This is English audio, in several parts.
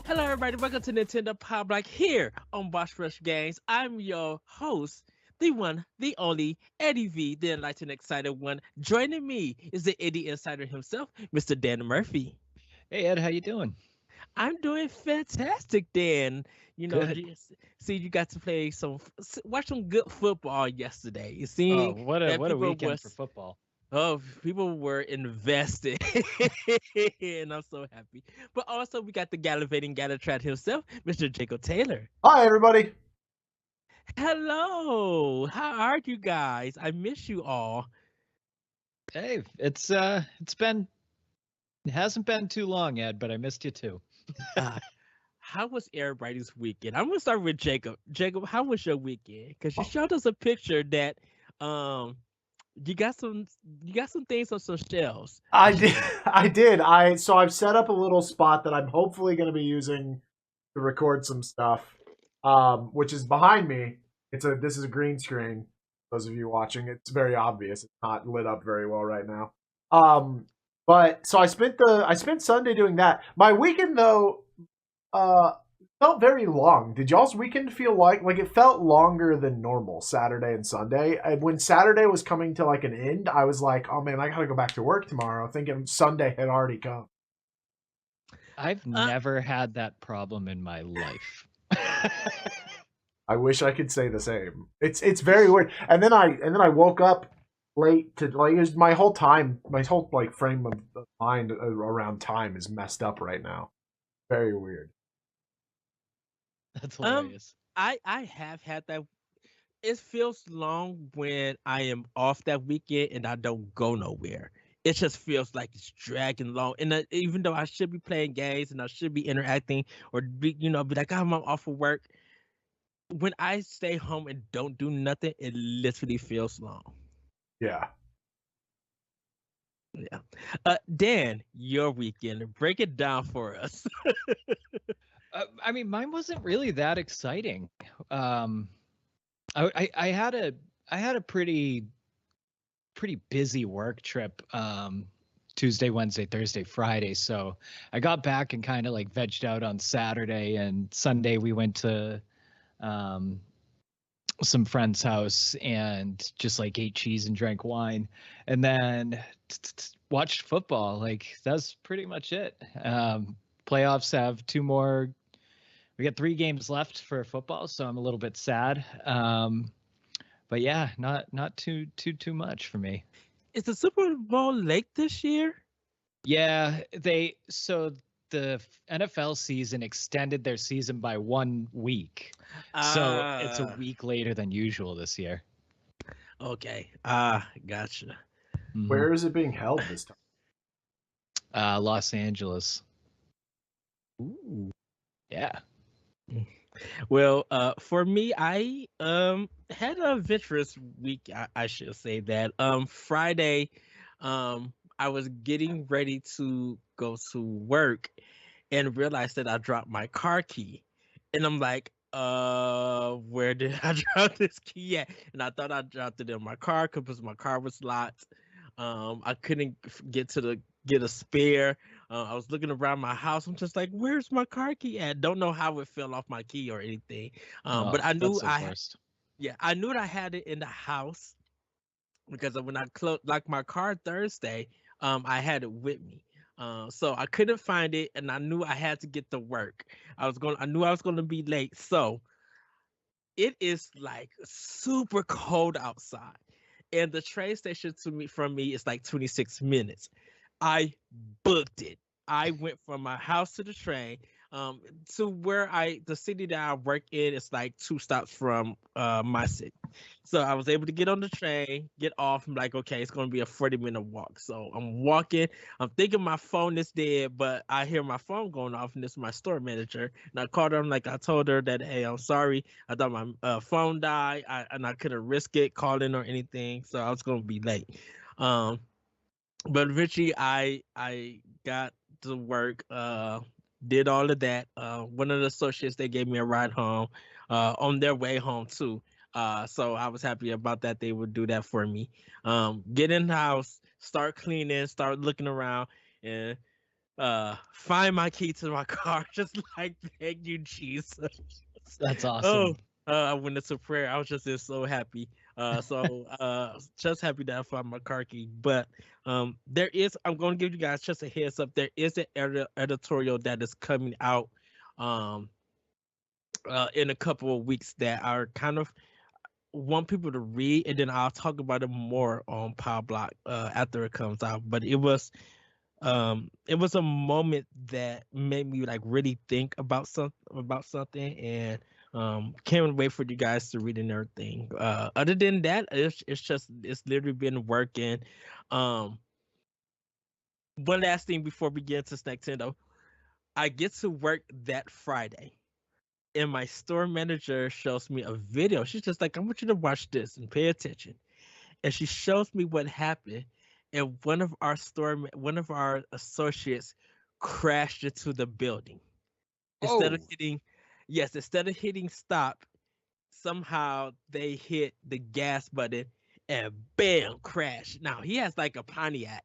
Hello, everybody. Welcome to Nintendo Pow Block here on Boss Rush Games. I'm your host, the one, the only Eddie V, the enlightened, excited one. Joining me is the Eddie Insider himself, Mr. Dan Murphy. Hey Ed, how you doing? I'm doing fantastic, Dan. Good. See, you got to play watch some good football yesterday. You Oh, see that what a weekend for football. people were invested, and I'm so happy. But also, we got the gallivanting Galutrad himself, Mr. Jacob Taylor. Hi, everybody. Hello, how are you guys? I miss you all. Hey, it hasn't been too long, Ed, but I missed you too. Uh, how was everybody's weekend? I'm gonna start with Jacob. Jacob, how was your weekend? Because you showed us a picture that um you got some things on some shelves. I did. I did. I've set up a little spot that I'm hopefully going to be using to record some stuff, which is behind me. This is a green screen. Those of you watching, it's very obvious. It's not lit up very well right now. Um, but so I spent Sunday doing that. My weekend though, uh, felt very long. Did y'all's weekend feel like it felt longer than normal Saturday and Sunday? And when Saturday was coming to like an end, I was like, "Oh man, I got to go back to work tomorrow," thinking Sunday had already come. I've Uh, never had that problem in my life. I wish I could say the same. It's very weird. And then I woke up late to like it was my whole like frame of mind around time is messed up right now. Very weird. That's um, hilarious. I have had that. It feels long when I am off that weekend and I don't go nowhere. It just feels like it's dragging long. And even though I should be playing games and I should be interacting or be like, I'm off of work. When I stay home and don't do nothing, it literally feels long. Yeah. Yeah. Dan, your weekend, break it down for us. I mean, mine wasn't really that exciting. Um, I had a pretty busy work trip. Tuesday, Wednesday, Thursday, Friday. So I got back and kind of like vegged out on Saturday, and Sunday we went to um, some friend's house and just like ate cheese and drank wine, and then watched football. Like that's pretty much it. Playoffs have two more. We got 3 games left for football, so I'm a little bit sad. But yeah, not too much for me. Is the Super Bowl late this year? Yeah, the NFL season extended their season by 1 week. So it's a Ah, week later than usual this year. okay. Gotcha. Hmm. Where is it being held this time? Los Angeles. Ooh. Yeah. Well, for me, I had a adventurous week. I should say that. Friday, I was getting ready to go to work and realized that I dropped my car key, and I'm like, where did I drop this key at? And I thought I dropped it in my car because my car was locked. I couldn't get a spare. I was looking around my house. I'm just like, where's my car key at? Don't know how it fell off my key or anything. Oh, But I that's knew the worst. yeah, I knew that I had it in the house because when I locked my car Thursday, I had it with me. So I couldn't find it, and I knew I had to get to work. I knew I was going to be late. So it is like super cold outside, and the train station to me from me is like 26 minutes. I booked it. I went from my house to the train. Um, to where the city that I work in is like 2 stops from my city. So I was able to get on the train, get off. I'm like, okay, it's gonna be a 40-minute walk. So I'm walking. I'm thinking my phone is dead, but I hear my phone going off, and this is my store manager. And I called her. I'm like, I told her that, hey, I'm sorry. I thought my phone died, and I couldn't risk it calling or anything, so I was gonna be late. Um, but eventually I got to work, did all of that. One of the associates, they gave me a ride home, on their way home too. So I was happy about that. They would do that for me. Get in the house, start cleaning, start looking around, and find my key to my car, just like thank you, Jesus. That's Oh, awesome. I went into prayer. I was just so happy. Just happy that I found my car key. But there is. I'm going to give you guys just a heads up. There is an editorial that is coming out um in a couple of weeks that are kind of want people to read, and then I'll talk about it more on Power Block after it comes out. But it was a moment that made me like really think about something, and can't wait for you guys to read and everything. Other than that, it's literally been working. um One last thing before we get into Nintendo, I get to work that Friday, and my store manager shows me a video. She's just like, I want you to watch this and pay attention. And she shows me what happened, and one of our associates crashed into the building. Instead of Oh, hitting Yes, instead of hitting stop, somehow they hit the gas button and bam, crash. Now he has like a Pontiac.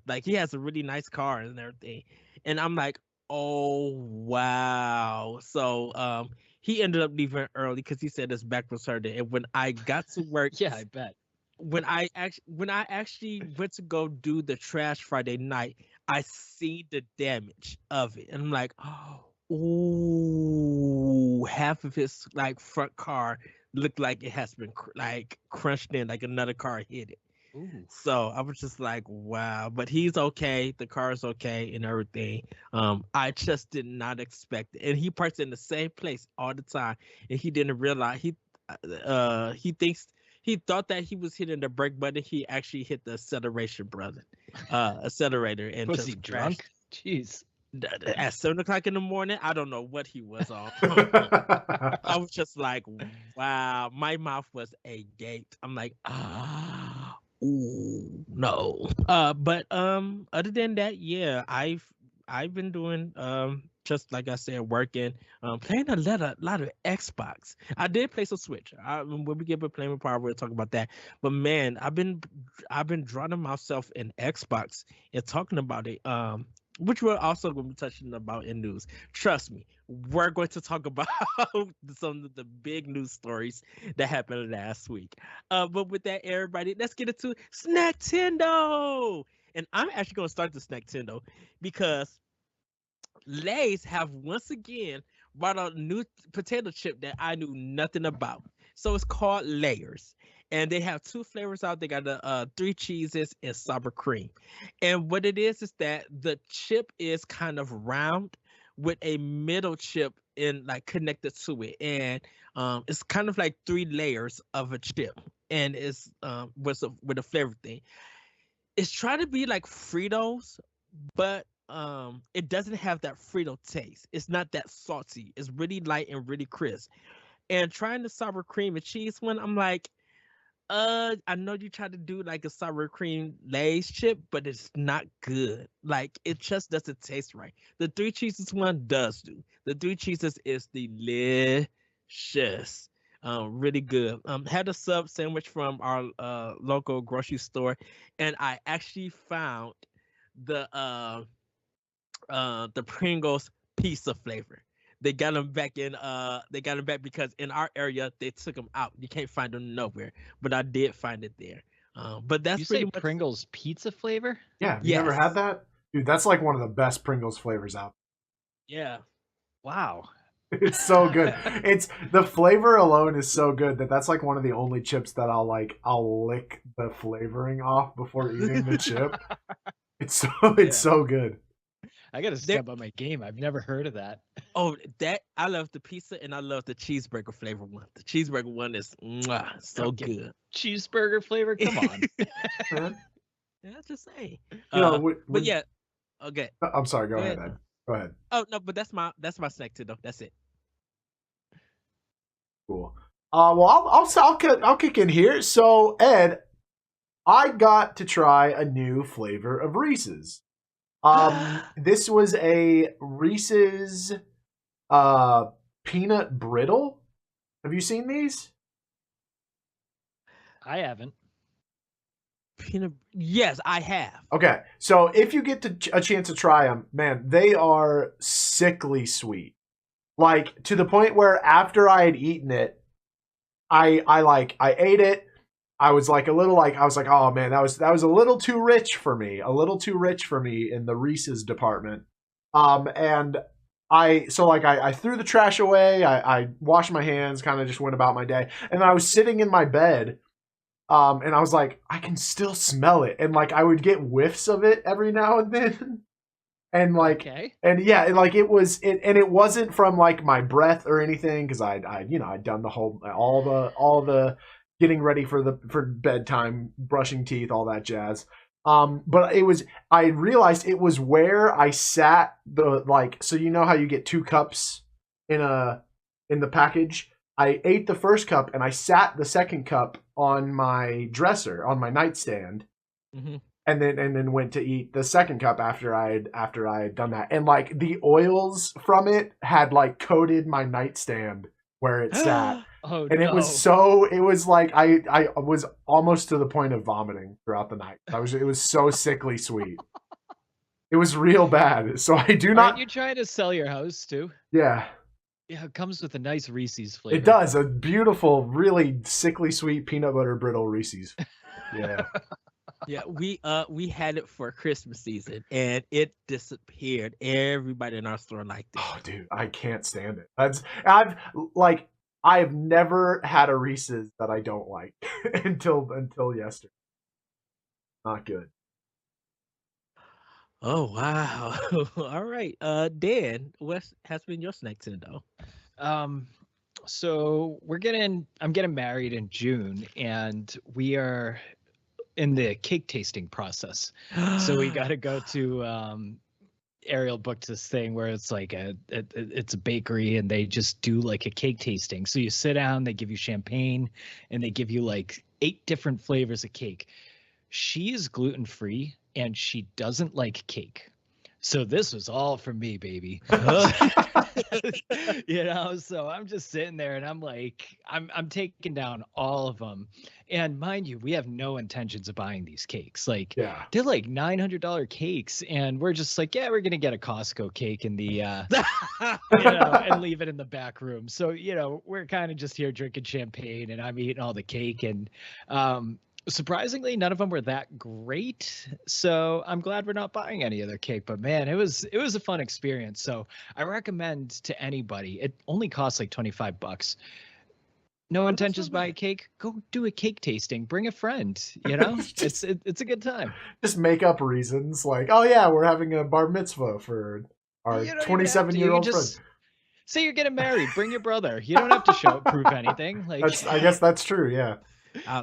Like he has a really nice car and everything. And I'm like, oh wow. So he ended up leaving early because he said his back was hurting. And when I got to work, yeah, I bet. when I actually went to go do the trash Friday night, I see the damage of it, and I'm like, ooh, half of his like front car looked like it has been like crunched in, like another car hit it. Ooh. So I was just like, wow, but he's okay. The car is okay and everything. I just did not expect it, and he parks in the same place all the time, and he didn't realize he thinks he thought that he was hitting the brake button. He actually hit the accelerator, and Was he just crashed. drunk? Jeez. At 7 o'clock in the morning, I don't know what he was on. I was just like, wow, my mouth was agape. I'm like, ooh, no. But other than that, yeah, I've been doing just like I said, working, playing a lot of Xbox. I did play some Switch. When we get to playing with Power, we'll talk about that. But man, I've been drowning myself in Xbox and talking about it. Which we're also going to be touching about in news. Trust me, we're going to talk about some of the big news stories that happened last week. But with that, everybody, let's get into Snacktendo. And I'm actually going to start the Snacktendo because Lay's have once again brought out a new potato chip that I knew nothing about. So it's called Layers. And they have two flavors out. They got the three cheeses and sour cream. And what it is that the chip is kind of round with a middle chip in like connected to it. And it's kind of like three layers of a chip. And it's with a flavor thing. It's trying to be like Fritos, but it doesn't have that Frito taste. It's not that salty. It's really light and really crisp. And trying the sour cream and cheese one, I'm like, I know you try to do like a sour cream Lay's chip, but it's not good. Like it just doesn't taste right. The three cheeses one does do. The three cheeses is delicious. Really good. Had a sub sandwich from our local grocery store, and I actually found the the Pringles pizza flavor. They got them back because in our area they took them out. You can't find them nowhere, but I did find it there. But that's You say pretty much. Pringles pizza flavor? Yeah, have you never Yes. had that? Dude, that's like one of the best Pringles flavors out. Yeah. Wow. It's so good. It's the flavor alone is so good that that's like one of the only chips that I'll lick the flavoring off before eating the chip. It's Yeah. so good. I gotta There- step up my game. I've never heard of that. Oh, that I love the pizza and I love the cheeseburger flavor one. The cheeseburger one is so Okay. good. Cheeseburger flavor? Come on. Man. Yeah, just saying. You know, But yeah, okay. I'm sorry. Go Go ahead, ahead. Ed. Go ahead. Oh no, but that's my snack too though. That's it. Cool. Well, I'll kick in here. So, Ed, I got to try a new flavor of Reese's. This was a Reese's peanut brittle. Have you seen these? I haven't. Yes, I have. Okay, so if you get a chance to try them, man, they are sickly sweet. Like to the point where after I had eaten it, I ate it. I was like a little like I was like, oh man, that was a little too rich for me, in the Reese's department. And I threw the trash away. I washed my hands, kind of just went about my day, and I was sitting in my bed. And I was like, I can still smell it, and like I would get whiffs of it every now and then, and like, Okay. and yeah, and like it wasn't from like my breath or anything because I'd done the whole all the getting ready for bedtime, brushing teeth, all that jazz. But I realized it was where I sat so you know how you get 2 cups in the package. I ate the first cup and I sat the second cup on my dresser, on my nightstand, Mm-hmm. and then went to eat the second cup after I had done that. And like the oils from it had like coated my nightstand where it sat. Oh And no. it was like I was almost to the point of vomiting throughout the night. It was so sickly sweet. It was real bad. So I do not. Aren't you trying to sell your house too? Yeah. Yeah, it comes with a nice Reese's flavor. It does. A beautiful, really sickly sweet peanut butter brittle Reese's. Yeah. Yeah, we had it for Christmas season and it disappeared. Everybody in our store liked it. Oh, dude, I can't stand it. I've never had a Reese's that I don't like until yesterday. Not good. Oh wow. All right. Dan, what has been your snack Nintendo? So I'm getting married in June, and we are in the cake tasting process. So we got to go to Ariel booked this thing where it's like it's a bakery and they just do like a cake tasting. So you sit down, they give you champagne, and they give you like 8 different flavors of cake. She is gluten-free and she doesn't like cake. So this was all for me, baby. So I'm just sitting there and I'm like, I'm taking down all of them. And mind you, we have no intentions of buying these cakes. Like, Yeah. they're like $900 cakes, and we're just like, yeah, we're gonna get a Costco cake in the and leave it in the back room. So we're kind of just here drinking champagne, and I'm eating all the cake, and surprisingly, none of them were that great. So I'm glad we're not buying any of their cake. But man, it was a fun experience. So I recommend to anybody. It only costs like $25. No intentions to buy a cake. Go do a cake tasting. Bring a friend. It's a good time. Just make up reasons like, oh yeah, we're having a bar mitzvah for our 27-year-old friend. Say you're getting married. Bring your brother. You don't have to show prove anything. Like I guess that's true. Yeah.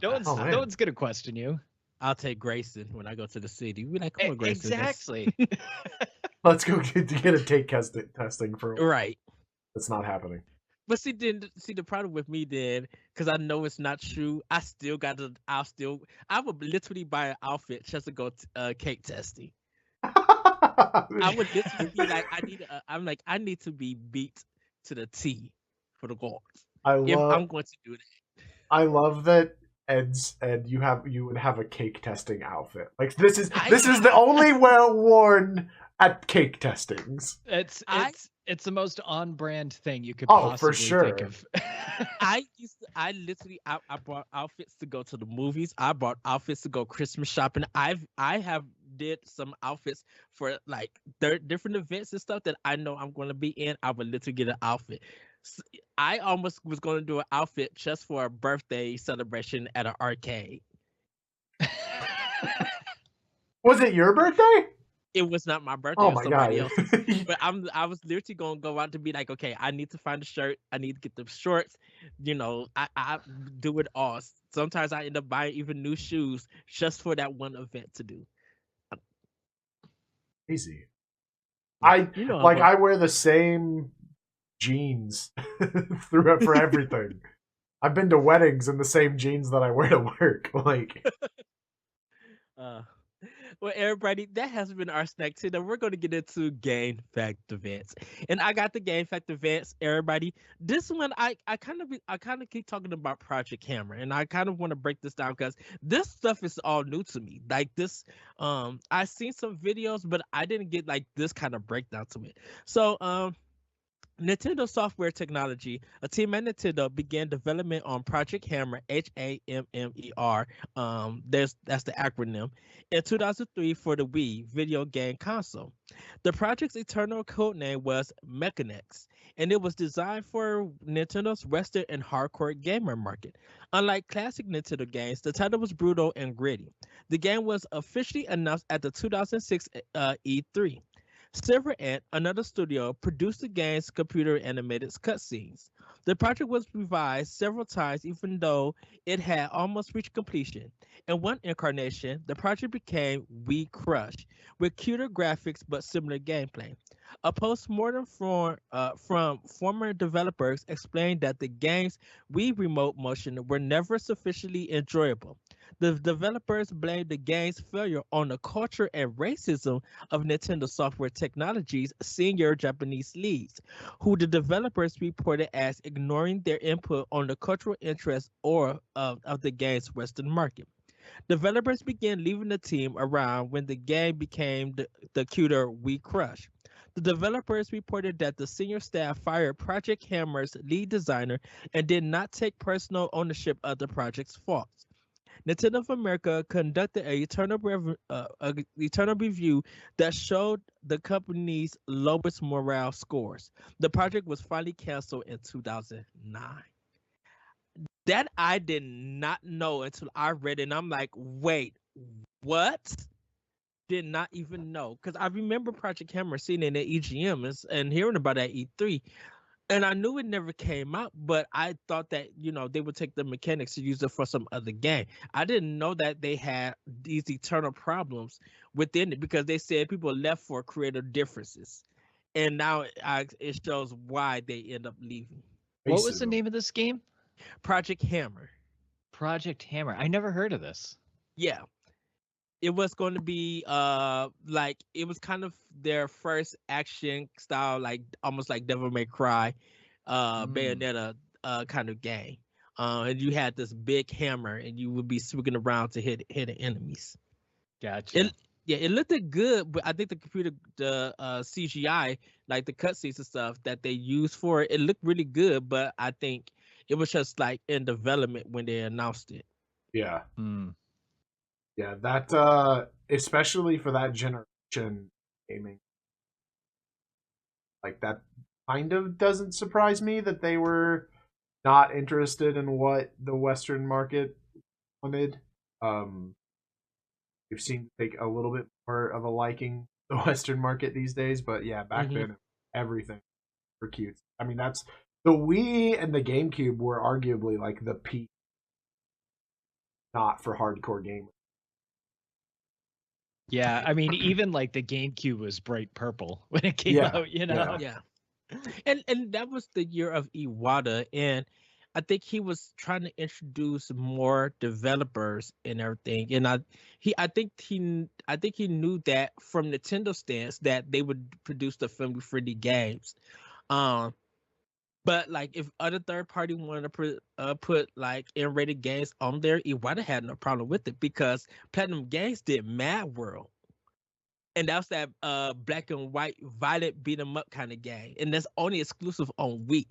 No one's gonna question you. I'll take Grayson when I go to the city. We're like, come on, Grayson. Exactly. Let's go get a take testing for. Right. That's not happening. But see the problem with me then, because I know it's not true. I would literally buy an outfit just to go cake testing. I would literally be like, I need to be beat to the T for the goals. If I'm going to do that. I love that Ed you would have a cake testing outfit. Like this is the only worn at cake testings. It's the most on-brand thing you could for possibly sure. think of. I bought outfits to go to the movies. I bought outfits to go Christmas shopping. I have did some outfits for like different events and stuff that I know I'm going to be in. I would literally get an outfit. I almost was going to do an outfit just for a birthday celebration at an arcade. Was it your birthday? It was not my birthday. Oh it was my somebody god! else's. But I was literally gonna go out to be like, okay, I need to find a shirt. I need to get the shorts. I do it all. Sometimes I end up buying even new shoes just for that one event to do. Easy. I wear the same jeans for everything. I've been to weddings in the same jeans that I wear to work. Like, Well, everybody, that has been our snack today. We're going to get into game fact events, and I got the game fact events. Everybody, this one I kind of keep talking about Project Hammer, and I kind of want to break this down because this stuff is all new to me. Like this, I seen some videos, but I didn't get like this kind of breakdown to it. So, Nintendo Software Technology, a team at Nintendo, began development on Project Hammer (HAMMER). That's the acronym in 2003 for the Wii video game console. The project's internal codename was Mechanics, and it was designed for Nintendo's Western and hardcore gamer market. Unlike classic Nintendo games, the title was brutal and gritty. The game was officially announced at the 2006 E3. Silver Ant, another studio, produced the game's computer animated cutscenes. The project was revised several times, even though it had almost reached completion. In one incarnation, the project became We Crush, with cuter graphics but similar gameplay. A post-mortem from former developers explained that the game's Wii remote motion were never sufficiently enjoyable. The developers blamed the game's failure on the culture and racism of Nintendo Software Technology's senior Japanese leads, who the developers reported as ignoring their input on the cultural interests of the game's Western market. Developers began leaving the team around when the game became the cuter We Crush. The developers reported that the senior staff fired Project Hammer's lead designer and did not take personal ownership of the project's faults. Nintendo of America conducted a eternal review that showed the company's lowest morale scores. The project was finally canceled in 2009. That I did not know until I read it, and I'm like, wait, what? Did not even know, because I remember Project Hammer seeing it at EGM and hearing about it at E3, and I knew it never came out, but I thought that they would take the mechanics to use it for some other game. I didn't know that they had these eternal problems within it because they said people left for creative differences, and now it shows why they end up leaving. What was the name of this game? Project Hammer. Project Hammer. I never heard of this. Yeah. It was going to be like it was kind of their first action style, like almost like Devil May Cry, Bayonetta kind of game. And you had this big hammer, and you would be swinging around to hit the enemies. Gotcha. It looked good, but I think the CGI, like the cutscenes and stuff that they used for it, it looked really good. But I think it was just like in development when they announced it. Yeah. Yeah, that especially for that generation gaming, like that kind of doesn't surprise me that they were not interested in what the Western market wanted. We've seen take a little bit more of a liking the Western market these days, but yeah, back then everything for cute. I mean, that's the Wii and the GameCube were arguably like the peak, not for hardcore gamers. Yeah, I mean, even like the GameCube was bright purple when it came out, Yeah. And that was the year of Iwata, and I think he was trying to introduce more developers and everything. And I think he knew that from Nintendo stance that they would produce the family friendly games. But like if other third party wanted to put like M-rated games on there, Iwata had no problem with it because Platinum Games did Mad World. And that's that black and white violent beat 'em up kind of game, and that's only exclusive on Wii.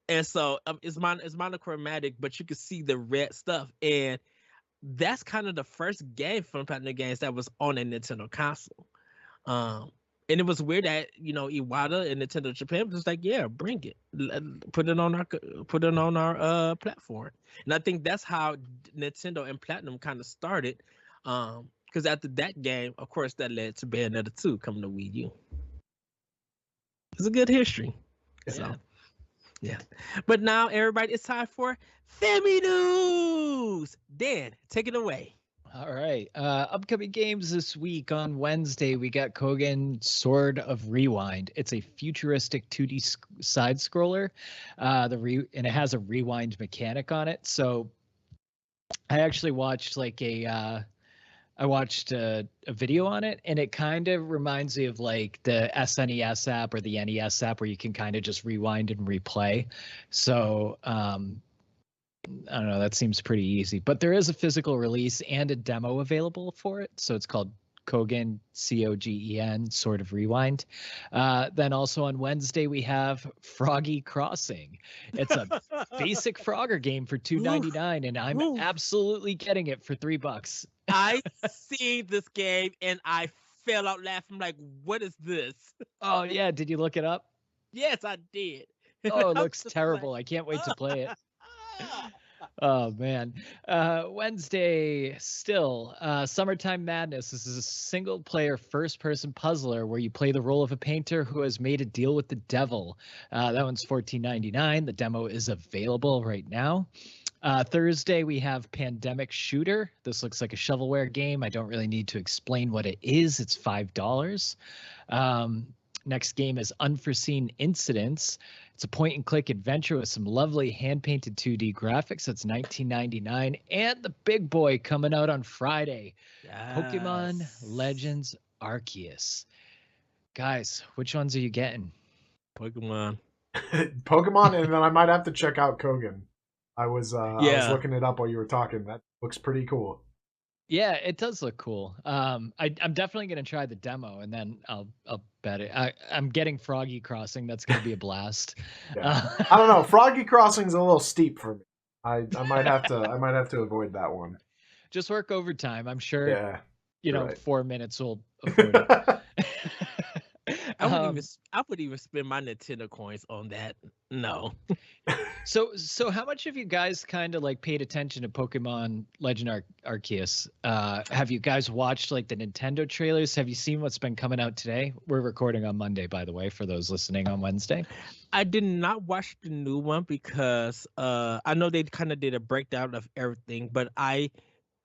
And so it's monochromatic, but you can see the red stuff, and that's kind of the first game from Platinum Games that was on a Nintendo console. And it was weird that Iwata and Nintendo Japan was just like, yeah, bring it, put it on our platform. And I think that's how Nintendo and Platinum kind of started. Because after that game, of course, that led to Bayonetta 2 coming to Wii U. It's a good history. Yeah. So, yeah. But now, everybody, it's time for Family News. Dan, take it away. All right. Upcoming games this week on Wednesday, we got Kogan Sword of Rewind. It's a futuristic 2D side scroller. And it has a rewind mechanic on it. So I actually watched like a I watched a video on it, and it kind of reminds me of like the SNES app or the NES app where you can kind of just rewind and replay. So I don't know, that seems pretty easy. But there is a physical release and a demo available for it. So it's called Kogen, Cogen, Sort of Rewind. Then also on Wednesday, we have Froggy Crossing. It's a basic Frogger game for $2.99, and I'm absolutely getting it for $3. I see this game and I fell out laughing. I'm like, what is this? Oh, yeah. Did you look it up? Yes, I did. Oh, it I'm looks just terrible. like, I can't wait to play it. Oh man. Wednesday still. Summertime Madness. This is a single player first person puzzler where you play the role of a painter who has made a deal with the devil. That one's $14.99. The demo is available right now. Thursday we have Pandemic Shooter. This looks like a shovelware game. I don't really need to explain what it is. It's $5. Next game is Unforeseen Incidents. It's a point and click adventure with some lovely hand painted 2D graphics. That's $19.99. And the big boy coming out on Friday, Pokemon Legends Arceus. Guys, which ones are you getting? Pokemon. Pokemon, and then I might have to check out Kogan. I was Yeah. looking it up while you were talking. That looks pretty cool. Yeah, it does look cool. I'm definitely gonna try the demo, and then I'll bet it. I'm getting Froggy Crossing. That's gonna be a blast. Yeah. I don't know. Froggy Crossing's a little steep for me. I might have to avoid that one. Just work overtime. I'm sure. Yeah. Right. 4 minutes will afford it. I wouldn't even spend my Nintendo coins on that. No. So how much have you guys kind of like paid attention to Pokemon Legend Arceus? Have you guys watched like the Nintendo trailers? Have you seen what's been coming out today? We're recording on Monday, by the way, for those listening on Wednesday. I did not watch the new one because I know they kind of did a breakdown of everything, but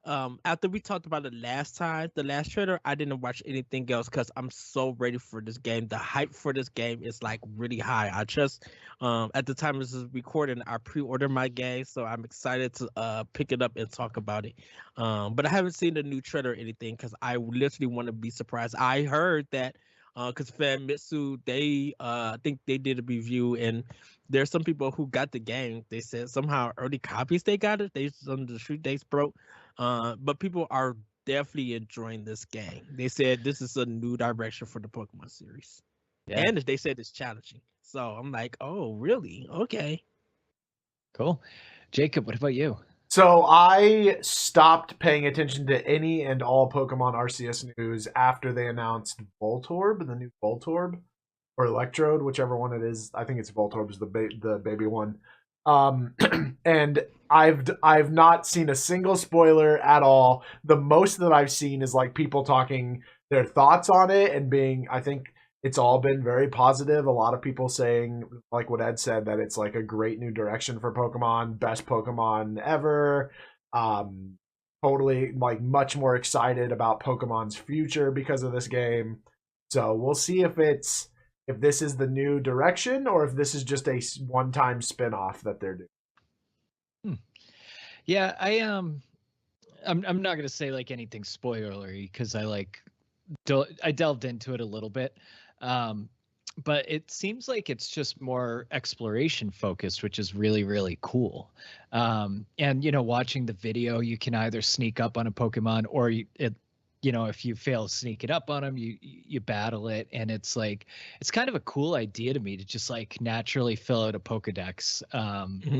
after we talked about it last time, the last trailer, I didn't watch anything else because I'm so ready for this game. The hype for this game is like really high. I just at the time this is recording, I pre-ordered my game, so I'm excited to pick it up and talk about it. But I haven't seen the new trailer or anything because I literally want to be surprised. I heard that because Famitsu, they I think they did a review, and there's some people who got the game. They said somehow early copies they got it. Some of the street dates broke. But people are definitely enjoying this game. They said this is a new direction for the Pokemon series. Yeah. And they said it's challenging. So I'm like, oh, really? Okay. Cool. Jacob, what about you? So I stopped paying attention to any and all Pokemon Arceus news after they announced Voltorb, the new Voltorb, or Electrode, whichever one it is. I think it's Voltorb is the baby one. And I've not seen a single spoiler at all. The most that I've seen is like people talking their thoughts on it and being, I think it's all been very positive. A lot of people saying, like what Ed said, that it's like a great new direction for Pokemon, best Pokemon ever. Totally like much more excited about Pokemon's future because of this game. So we'll see if this is the new direction or if this is just a one-time spin-off that they're doing. Yeah, I'm not gonna say like anything spoilery because I delved into it a little bit, but it seems like it's just more exploration focused, which is really, really cool. And watching the video, you can either sneak up on a Pokemon or if you fail to sneak it up on them, you battle it. And it's kind of a cool idea to me to just like naturally fill out a Pokedex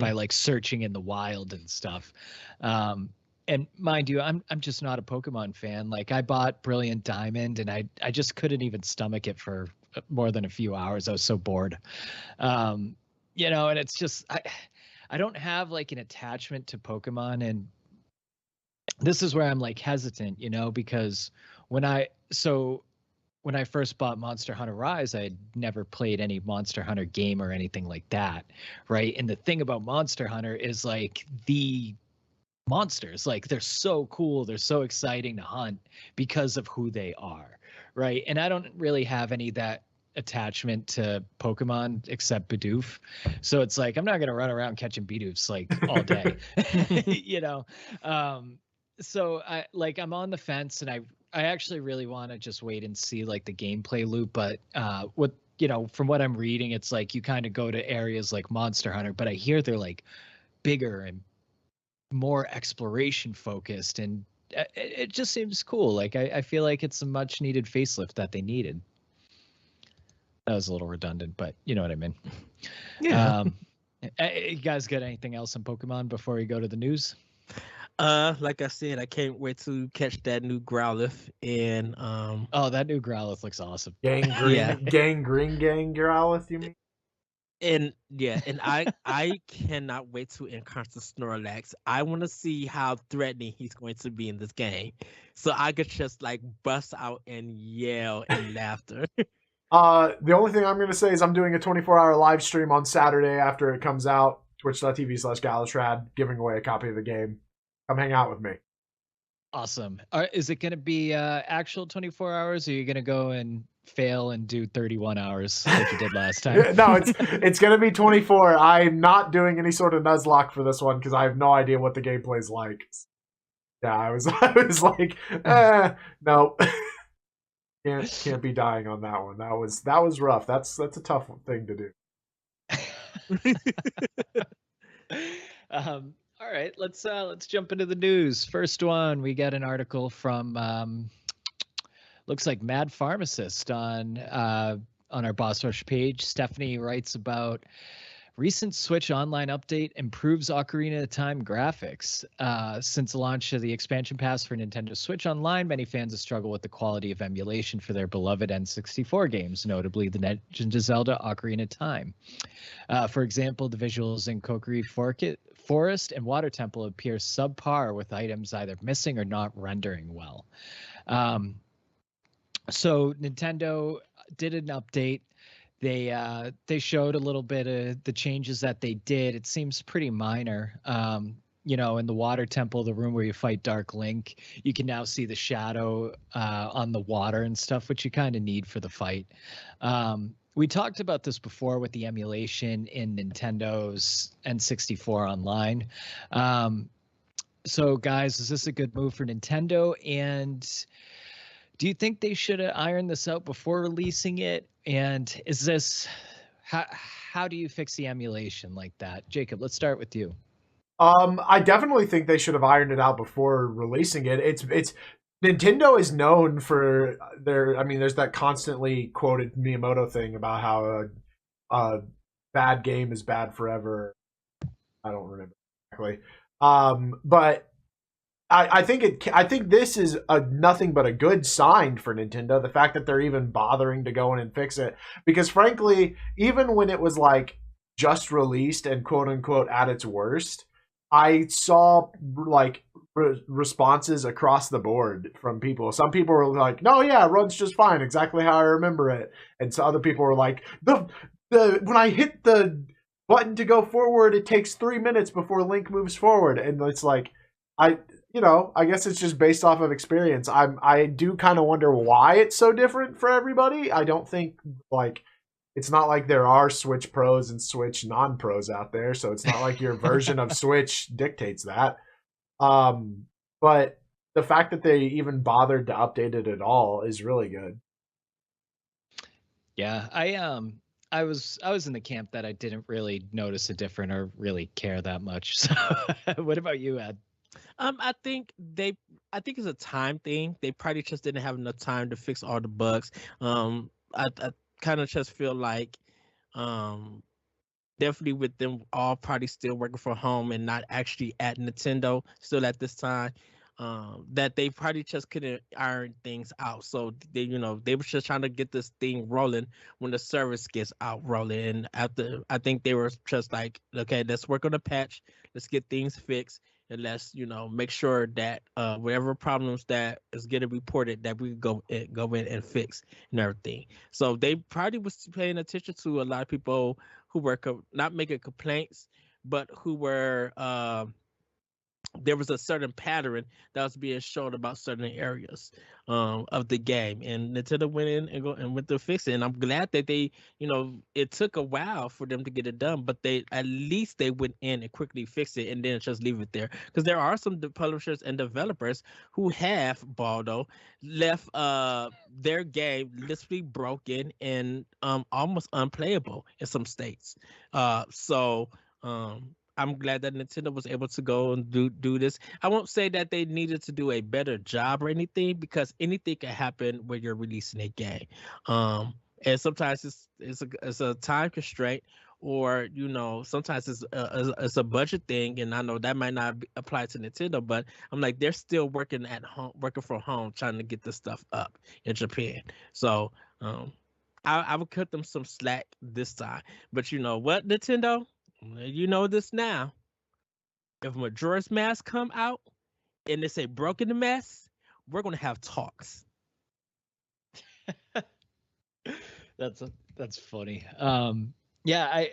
by like searching in the wild and stuff. And mind you, I'm just not a Pokemon fan. Like I bought Brilliant Diamond and I just couldn't even stomach it for more than a few hours. I was so bored. And it's just, I don't have like an attachment to Pokemon, and this is where I'm like hesitant, because when I first bought Monster Hunter Rise, I had never played any Monster Hunter game or anything like that, right? And the thing about Monster Hunter is like the monsters, like they're so cool, they're so exciting to hunt because of who they are, right? And I don't really have any of that attachment to Pokemon except Bidoof, so it's like I'm not gonna run around catching Bidoofs like all day. So I'm on the fence, and I actually really want to just wait and see like the gameplay loop. But what from what I'm reading, it's like you kind of go to areas like Monster Hunter, but I hear they're like bigger and more exploration focused, and it just seems cool. Like I feel like it's a much needed facelift that they needed. That was a little redundant, but you know what I mean. Yeah. You guys got anything else on Pokemon before we go to the news? Like I said, I can't wait to catch that new Growlithe and Oh, that new Growlithe looks awesome. Yeah. Gangrene Growlithe, you mean? And I cannot wait to encounter Snorlax. I want to see how threatening he's going to be in this game, so I could just like bust out and yell in laughter. The only thing I'm going to say is I'm doing a 24-hour live stream on Saturday after it comes out, twitch.tv/Galutrad, giving away a copy of the game. Come hang out with me. Awesome. Is it going to be actual 24 hours, or are you going to go and fail and do 31 hours like you did last time? No, it's going to be 24. I'm not doing any sort of Nuzlocke for this one because I have no idea what the gameplay's like. Yeah, I was like, no. Can't be dying on that one. That was rough. That's a tough thing to do. All right, let's jump into the news. First one, we got an article from looks like Mad Pharmacist on our Boss Rush page. Stephanie writes about recent Switch Online update improves Ocarina of Time graphics. Since the launch of the expansion pass for Nintendo Switch Online, many fans have struggled with the quality of emulation for their beloved N64 games, notably the Legend of Zelda Ocarina of Time. For example, the visuals in Kokiri Forest and Water Temple appear subpar, with items either missing or not rendering well. So Nintendo did an update. They showed a little bit of the changes that they did. It seems pretty minor. In the Water Temple, the room where you fight Dark Link, you can now see the shadow on the water and stuff, which you kind of need for the fight. We talked about this before with the emulation in Nintendo's N64 Online. So, guys, is this a good move for Nintendo? And do you think they should have ironed this out before releasing it? And is this how do you fix the emulation like that? Jacob, let's start with you. I definitely think they should have ironed it out before releasing it. It's Nintendo is known for there's that constantly quoted Miyamoto thing about how a bad game is bad forever. I don't remember exactly. But I think this is nothing but a good sign for Nintendo. The fact that they're even bothering to go in and fix it, because frankly, even when it was like just released and quote unquote at its worst, I saw like responses across the board from people. Some people were like, "No, yeah, it runs just fine, exactly how I remember it," and so other people were like, "The when I hit the button to go forward, it takes 3 minutes before Link moves forward," and it's like, I guess it's just based off of experience. I do kind of wonder why it's so different for everybody. I don't think it's not like there are Switch pros and Switch non-pros out there, so it's not like your version of Switch dictates that. But the fact that they even bothered to update it at all is really good. Yeah, I was in the camp that I didn't really notice a difference or really care that much. So, what about you, Ed? I think it's a time thing. They probably just didn't have enough time to fix all the bugs. I kind of just feel like, definitely with them all probably still working from home and not actually at Nintendo still at this time, that they probably just couldn't iron things out. So they were just trying to get this thing rolling when the service gets out rolling. And after, I think they were just like, okay, let's work on the patch, let's get things fixed, and let's make sure that whatever problems that is getting reported, that we go in and fix and everything. So they probably was paying attention to a lot of people who were not making complaints, but who were there was a certain pattern that was being shown about certain areas of the game, and Nintendo went in and went to fix it. And I'm glad that they, it took a while for them to get it done, but they at least they went in and quickly fixed it, and then just leave it there. Because there are some publishers and developers who have Baldo left their game literally broken and almost unplayable in some states. So. I'm glad that Nintendo was able to go and do this. I won't say that they needed to do a better job or anything, because anything can happen when you're releasing a game. And sometimes it's a time constraint, or sometimes it's a budget thing, and I know that might not apply to Nintendo, but I'm like, they're still working at home, working from home, trying to get this stuff up in Japan. So I would cut them some slack this time. But you know what, Nintendo? You know this now. If Majora's Mask come out and it's a broken mess, we're gonna have talks. That's funny. Yeah,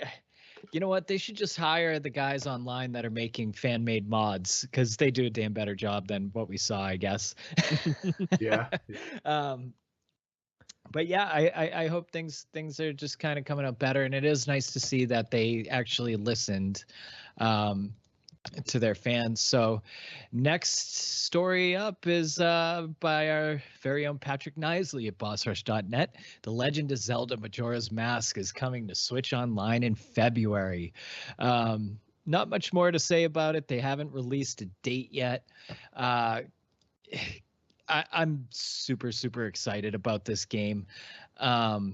you know what? They should just hire the guys online that are making fan made mods, because they do a damn better job than what we saw, I guess. Yeah. But yeah, I hope things are just kind of coming up better, and it is nice to see that they actually listened to their fans. So next story up is by our very own Patrick Knisley at BossRush.net. The Legend of Zelda Majora's Mask is coming to Switch Online in February. Not much more to say about it. They haven't released a date yet. I'm super, super excited about this game. No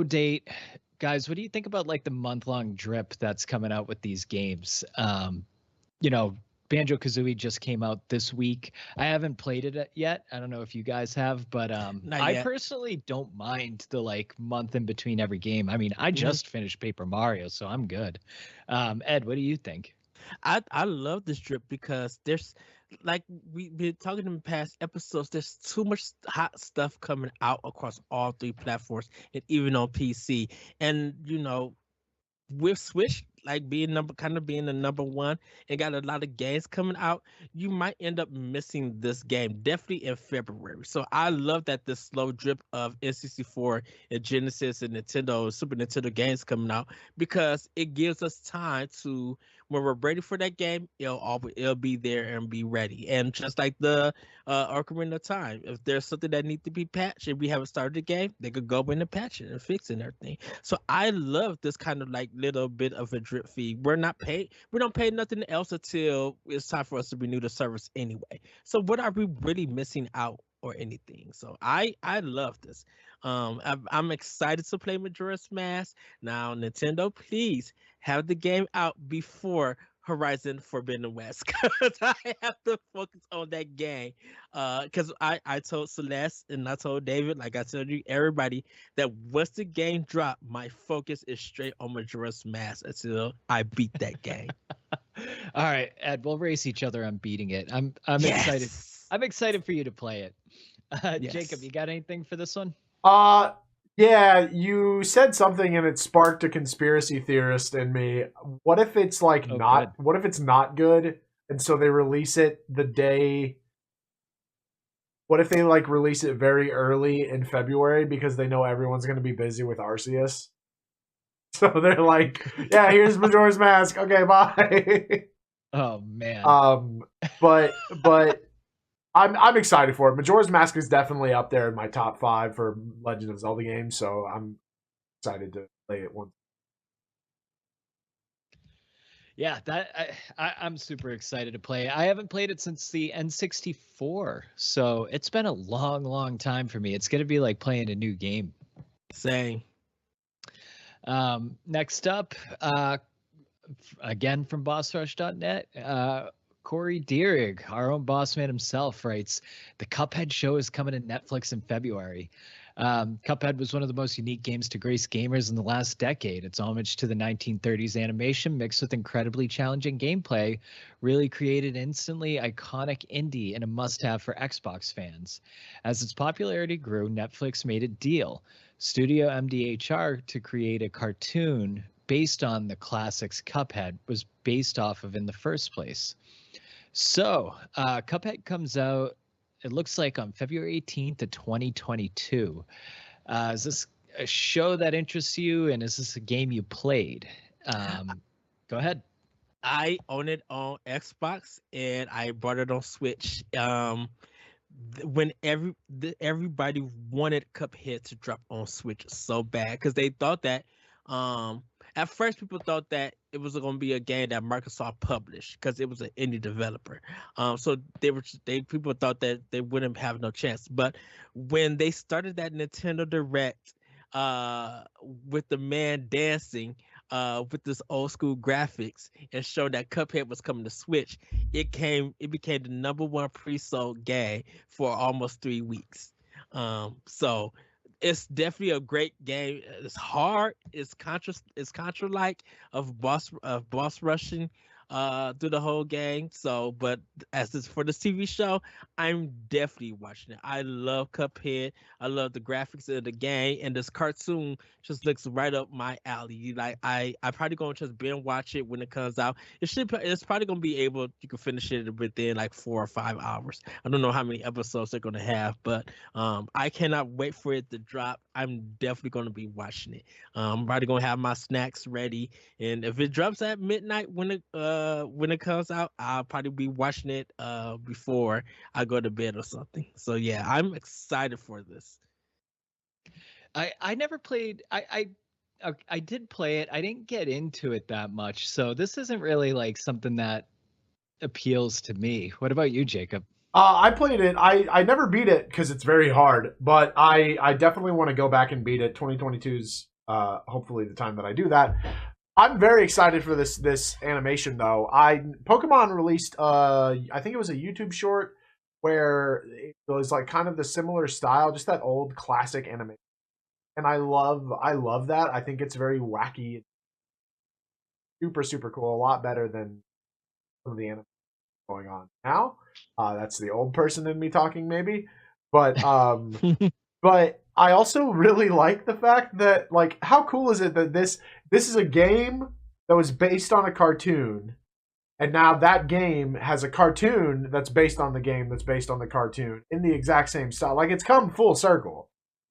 date. Guys, what do you think about like the month-long drip that's coming out with these games? Banjo-Kazooie just came out this week. I haven't played it yet. I don't know if you guys have, but I personally don't mind the like month in between every game. I mean, I just finished Paper Mario, so I'm good. Ed, what do you think? I love this drip because there's, like we've been talking in past episodes, there's too much hot stuff coming out across all three platforms and even on PC. And with Switch like being being the number one and got a lot of games coming out, you might end up missing this game definitely in February. So I love that this slow drip of N64 and Genesis and Nintendo, Super Nintendo games coming out, because it gives us time to, when we're ready for that game, it'll be there and be ready. And just like the Ocarina of Time, if there's something that needs to be patched and we haven't started the game, they could go in and patch it and fix it and everything. So I love this kind of like little bit of a drip fee. We don't pay nothing else until it's time for us to renew the service anyway. So what are we really missing out or anything? So I love this. I'm excited to play Majora's Mask. Now, Nintendo, please have the game out before Horizon Forbidden West, because I have to focus on that game. Because I told Celeste and I told David, like I told you, everybody, that once the game drop, my focus is straight on Majora's Mask until I beat that game. All right, Ed, we'll race each other on beating it. I'm Yes! excited. I'm excited for you to play it. Yes. Jacob, you got anything for this one? Yeah, you said something and it sparked a conspiracy theorist in me. What if it's like not? Good. What if it's not good, and so they release it the day? What if they like release it very early in February because they know everyone's going to be busy with Arceus? So they're like, "Yeah, here's Majora's Mask. Okay, bye." Oh man. But I'm excited for it. Majora's Mask is definitely up there in my top 5 for Legend of Zelda games, so I'm excited to play it once. Yeah, I'm super excited to play. I haven't played it since the N64, so it's been a long, long time for me. It's gonna be like playing a new game. Same. Next up, again from BossRush.net, Corey Deering, our own boss man himself, writes, "The Cuphead show is coming to Netflix in February. Cuphead was one of the most unique games to grace gamers in the last decade. Its homage to the 1930s animation mixed with incredibly challenging gameplay really created an instantly iconic indie and a must-have for Xbox fans. As its popularity grew, Netflix made a deal. Studio MDHR to create a cartoon based on the classics Cuphead was based off of in the first place. So Cuphead comes out, it looks like on February 18th of 2022. Is this a show that interests you, and is this a game you played? Go ahead. I own it on Xbox and I bought it on Switch. When everybody wanted Cuphead to drop on Switch so bad because they thought that at first people thought that it was going to be a game that Microsoft published because it was an indie developer. So people thought that they wouldn't have no chance. But when they started that Nintendo Direct with the man dancing with this old school graphics and showed that Cuphead was coming to Switch, it became the #1 pre-sold game for almost 3 weeks. So it's definitely a great game. It's hard. It's contra like of boss rushing through the whole game. So, but as this for the TV show, I'm definitely watching it. I love Cuphead. I love the graphics of the game, and this cartoon just looks right up my alley. Like I probably gonna just binge watch it when it comes out. It's probably gonna be able, you can finish it within like 4 or 5 hours. I don't know how many episodes they're gonna have, but I cannot wait for it to drop. I'm definitely gonna be watching it. I'm probably gonna have my snacks ready, and if it drops at midnight when it comes out, I'll probably be watching it before I go to bed or something. So yeah, I'm excited for this. I never played. I did play it. I didn't get into it that much, so this isn't really like something that appeals to me. What about you, Jacob? I played it. I never beat it because it's very hard, but I definitely want to go back and beat it. 2022's hopefully the time that I do that. I'm very excited for this animation though. Pokemon released I think it was a YouTube short where it was like kind of the similar style, just that old classic animation. And I love that. I think it's very wacky, super super cool, a lot better than some of the anime going on now. That's the old person in me talking maybe, but but I also really like the fact that, like, how cool is it that this is a game that was based on a cartoon, and now that game has a cartoon that's based on the game that's based on the cartoon in the exact same style. Like, it's come full circle.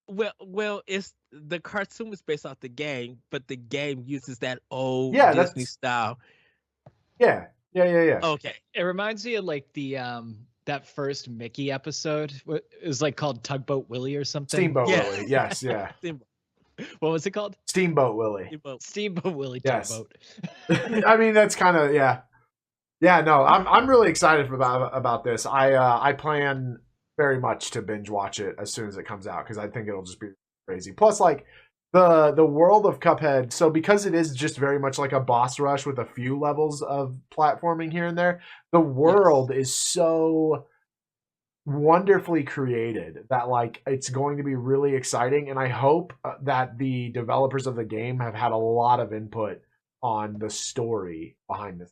Well, it's the cartoon was based off the game, but the game uses that old Yeah, Disney style. Yeah. Okay. It reminds me of like the that first Mickey episode. It was like called Tugboat Willie or something. Steamboat Yeah. Willie. Yes, yeah. What was it called? Steamboat Willie. Steamboat Willie Yes. Tugboat. I mean, that's kind of, yeah. Yeah, no, I'm really excited about this. I plan very much to binge watch it as soon as it comes out because I think it'll just be crazy. Plus, like, the world of Cuphead, so because it is just very much like a boss rush with a few levels of platforming here and there, the world is so wonderfully created that, like, it's going to be really exciting, and I hope that the developers of the game have had a lot of input on the story behind this.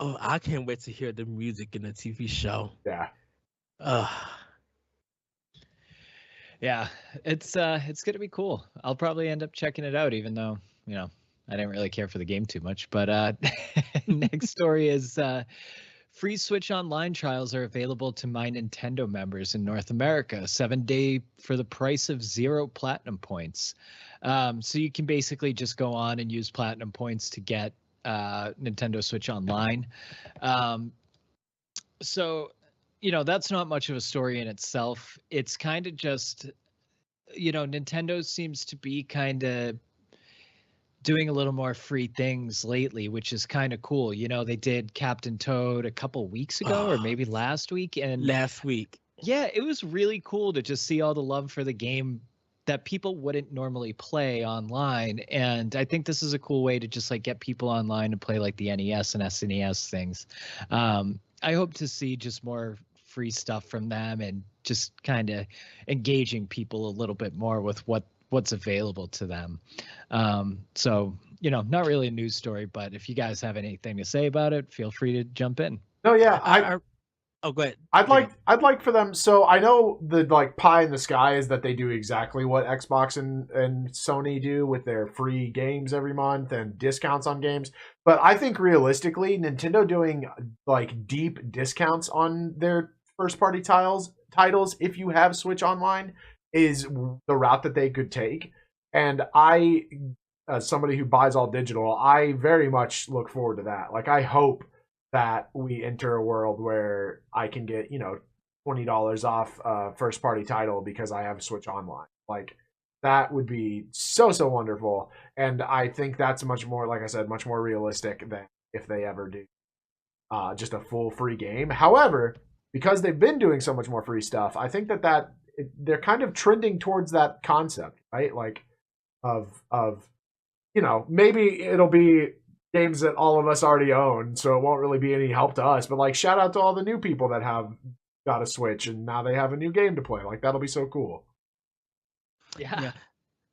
Oh, I can't wait to hear the music in the TV show. Yeah. Yeah, it's gonna be cool. I'll probably end up checking it out, even though, you know, I didn't really care for the game too much. But next story is free Switch Online trials are available to My Nintendo members in North America. 7-day for the price of 0 platinum points. So you can basically just go on and use platinum points to get Nintendo Switch Online. So, you know, that's not much of a story in itself. It's kind of just, you know, Nintendo seems to be kind of doing a little more free things lately, which is kind of cool. You know, they did Captain Toad a couple weeks ago or maybe last week. Yeah, it was really cool to just see all the love for the game that people wouldn't normally play online. And I think this is a cool way to just like get people online to play like the NES and SNES things. I hope to see just more free stuff from them and just kind of engaging people a little bit more with what's available to them. So, you know, not really a news story, but if you guys have anything to say about it, feel free to jump in. No, yeah, Oh, go ahead. I'd like for them. So I know the like pie in the sky is that they do exactly what Xbox and Sony do with their free games every month and discounts on games. But I think realistically, Nintendo doing like deep discounts on their first party titles if you have Switch Online is the route that they could take. And I, as somebody who buys all digital, I very much look forward to that. Like I hope that we enter a world where I can get, $20 off a first party title because I have Switch Online. Like that would be so wonderful. And I think that's much more, like I said, much more realistic than if they ever do just a full free game. However, because they've been doing so much more free stuff, I think that they're kind of trending towards that concept, right? Like of maybe it'll be games that all of us already own, so it won't really be any help to us. But like, shout out to all the new people that have got a Switch and now they have a new game to play. Like that'll be so cool. Yeah.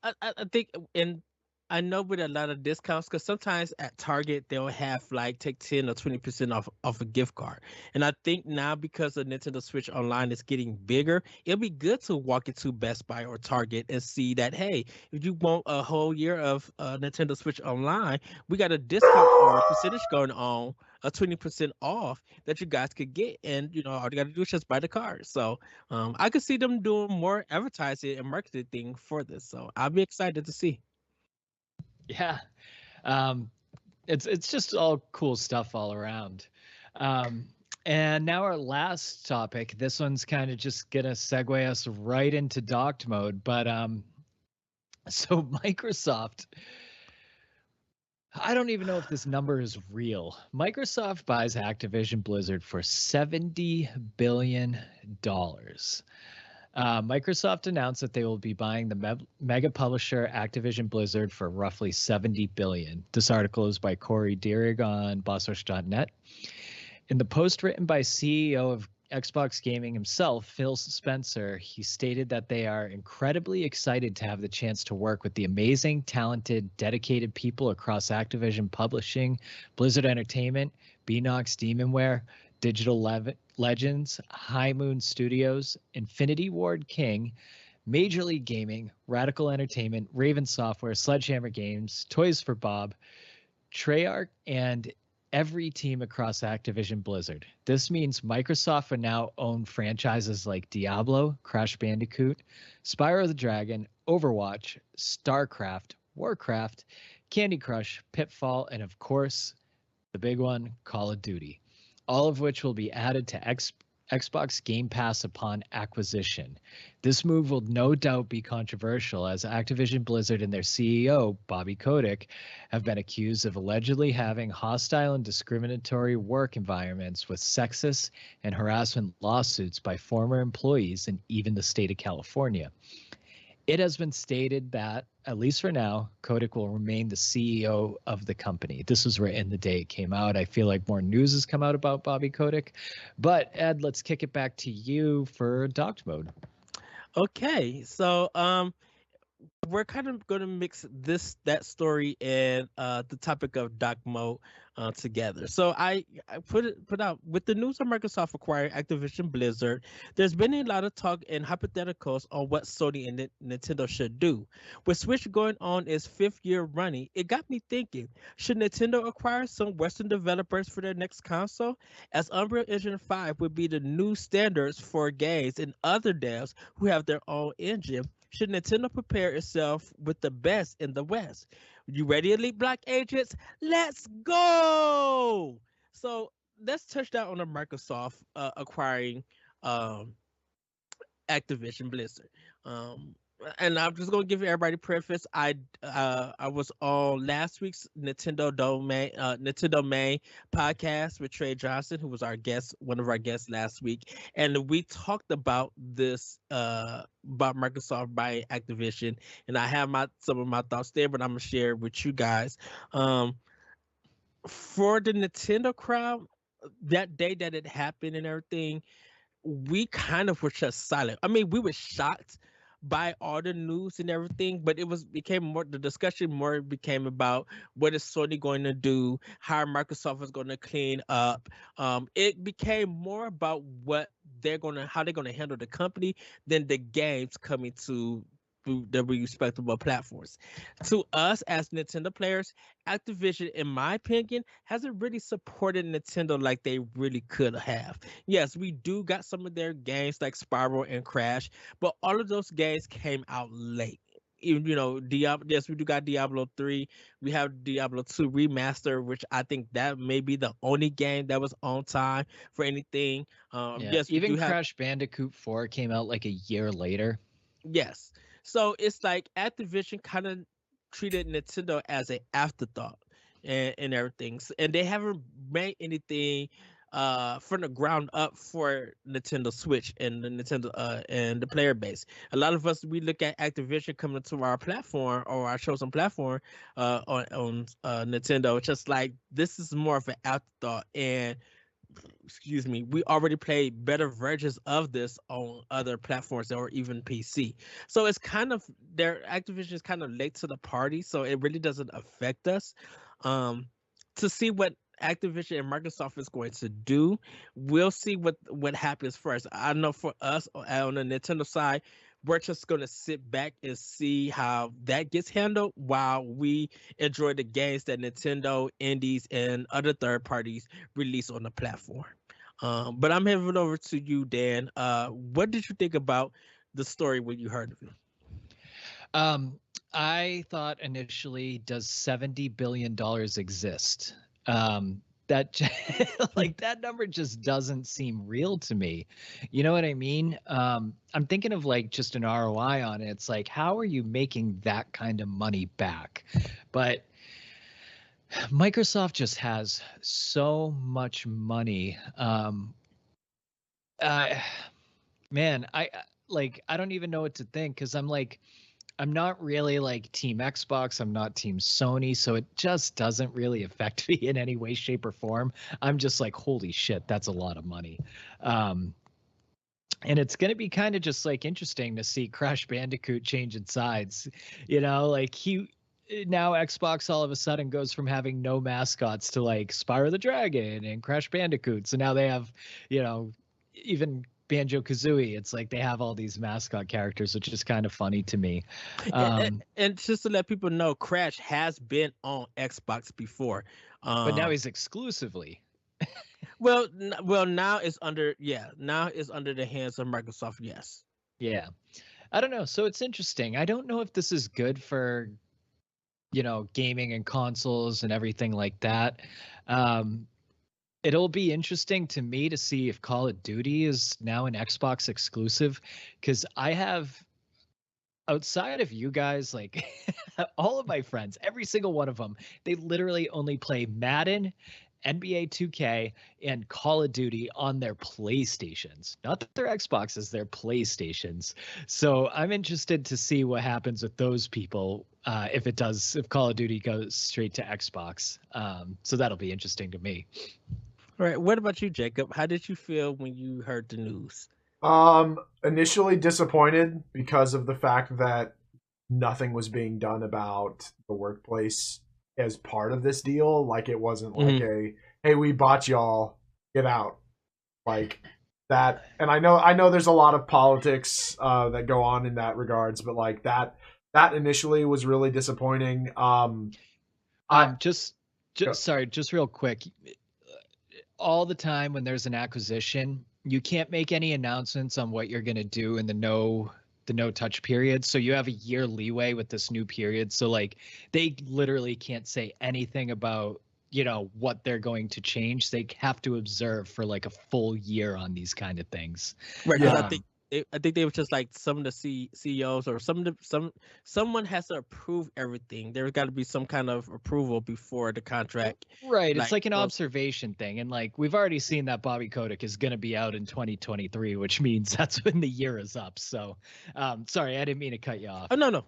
I think, and I know with a lot of discounts, because sometimes at Target they'll have like take 10 or 20% off a gift card. And I think now because the Nintendo Switch Online is getting bigger, it'll be good to walk into Best Buy or Target and see that, hey, if you want a whole year of Nintendo Switch Online, we got a discount or a percentage going on, a 20% off that you guys could get. And all you got to do is just buy the card. So I could see them doing more advertising and marketing thing for this. So I'll be excited to see. Yeah. It's just all cool stuff all around. And now our last topic. This one's kind of just gonna segue us right into docked mode. But so Microsoft, I don't even know if this number is real. Microsoft buys Activision Blizzard for $70 billion. Microsoft announced that they will be buying the mega publisher Activision Blizzard for roughly $70 billion. This article is by Corey Dierig on BossRush.net. In the post written by CEO of Xbox Gaming himself, Phil Spencer, he stated that they are incredibly excited to have the chance to work with the amazing, talented, dedicated people across Activision Publishing, Blizzard Entertainment, Beenox Demonware, Digital Legends, High Moon Studios, Infinity Ward King, Major League Gaming, Radical Entertainment, Raven Software, Sledgehammer Games, Toys for Bob, Treyarch, and every team across Activision Blizzard. This means Microsoft will now own franchises like Diablo, Crash Bandicoot, Spyro the Dragon, Overwatch, StarCraft, Warcraft, Candy Crush, Pitfall, and of course, the big one, Call of Duty. All of which will be added to Xbox Game Pass upon acquisition. This move will no doubt be controversial, as Activision Blizzard and their CEO, Bobby Kotick, have been accused of allegedly having hostile and discriminatory work environments with sexist and harassment lawsuits by former employees in even the state of California. It has been stated that, at least for now, Kotick will remain the CEO of the company. This was written the day it came out. I feel like more news has come out about Bobby Kotick. But Ed, let's kick it back to you for docked mode. Okay, so we're kind of going to mix that story and the topic of dock mode together. So I put out with the news of Microsoft acquiring Activision Blizzard. There's been a lot of talk and hypotheticals on what Sony and Nintendo should do. With Switch going on its 5th year running, it got me thinking: should Nintendo acquire some Western developers for their next console, as Unreal Engine 5 would be the new standards for games and other devs who have their own engine? Should Nintendo prepare itself with the best in the West? You ready, Elite Block agents? Let's go! So let's touch down on the Microsoft acquiring Activision Blizzard. And I'm just gonna give everybody preface. I was on last week's Nintendo Main podcast with Trey Johnson, who was our guest, one of our guests last week, and we talked about this about Microsoft buying Activision, and I have some of my thoughts there, but I'm gonna share with you guys. For the Nintendo crowd, that day that it happened and everything, we kind of were just silent. I mean, we were shocked, by all the news and everything, but became more, the discussion more became about what is Sony going to do, how Microsoft is going to clean up. It became more about how they're gonna handle the company than the games coming to the respectable platforms. To us as Nintendo players, Activision, in my opinion, hasn't really supported Nintendo like they really could have. Yes, we do got some of their games like Spiral and Crash, but all of those games came out late. Even, Diablo. Yes, we do got Diablo 3. We have Diablo 2 remaster, which I think that may be the only game that was on time for anything. Yeah, Yes, we even do have. Crash Bandicoot 4 came out like a year later. Yes. So it's like Activision kind of treated Nintendo as an afterthought and everything. And they haven't made anything from the ground up for Nintendo Switch and the Nintendo and the player base. A lot of us, we look at Activision coming to our platform or our chosen platform on Nintendo. It's just like this is more of an afterthought, and excuse me, we already played better versions of this on other platforms or even PC. So it's kind of, their Activision is kind of late to the party, so it really doesn't affect us. Um, to see what Activision and Microsoft is going to do, we'll see what happens first. I know for us on the Nintendo side, we're just going to sit back and see how that gets handled while we enjoy the games that Nintendo, indies, and other third parties release on the platform. But I'm heading over to you, Dan. What did you think about the story when you heard of it? I thought initially, does $70 billion exist? That like that number just doesn't seem real to me. You know what I mean? I'm thinking of like just an ROI on it. It's like, how are you making that kind of money back? But Microsoft just has so much money. Man, I don't even know what to think, because I'm not really like Team Xbox. I'm not Team Sony. So it just doesn't really affect me in any way, shape, or form. I'm just like, holy shit, that's a lot of money. And it's going to be kind of just like interesting to see Crash Bandicoot changing sides. Like now Xbox all of a sudden goes from having no mascots to like Spyro the Dragon and Crash Bandicoot. So now they have, even Banjo-Kazooie, it's like they have all these mascot characters, which is kind of funny to me. And just to let people know, Crash has been on Xbox before, but now he's exclusively. well, now it's under the hands of Microsoft. Yes. Yeah, I don't know. So it's interesting. I don't know if this is good for gaming and consoles and everything like that. It'll be interesting to me to see if Call of Duty is now an Xbox exclusive, because I have, outside of you guys, like all of my friends, every single one of them, they literally only play Madden, NBA 2K, and Call of Duty on their PlayStations. Not their Xboxes, their PlayStations. So I'm interested to see what happens with those people if Call of Duty goes straight to Xbox. So that'll be interesting to me. All right. What about you, Jacob? How did you feel when you heard the news? Initially disappointed because of the fact that nothing was being done about the workplace as part of this deal. Like, it wasn't like hey, we bought y'all, get out, like that. And I know there's a lot of politics that go on in that regards, but like that initially was really disappointing. Just real quick. All the time when there's an acquisition, you can't make any announcements on what you're going to do in the no touch period. So you have a year leeway with this new period. So like they literally can't say anything about, what they're going to change. They have to observe for like a full year on these kind of things. Right. Yeah. I think they were just like some of the CEOs or someone has to approve everything. There's got to be some kind of approval before the contract. Right. It's like an observation thing. And like we've already seen that Bobby Kotick is going to be out in 2023, which means that's when the year is up. So sorry, I didn't mean to cut you off. Oh, no.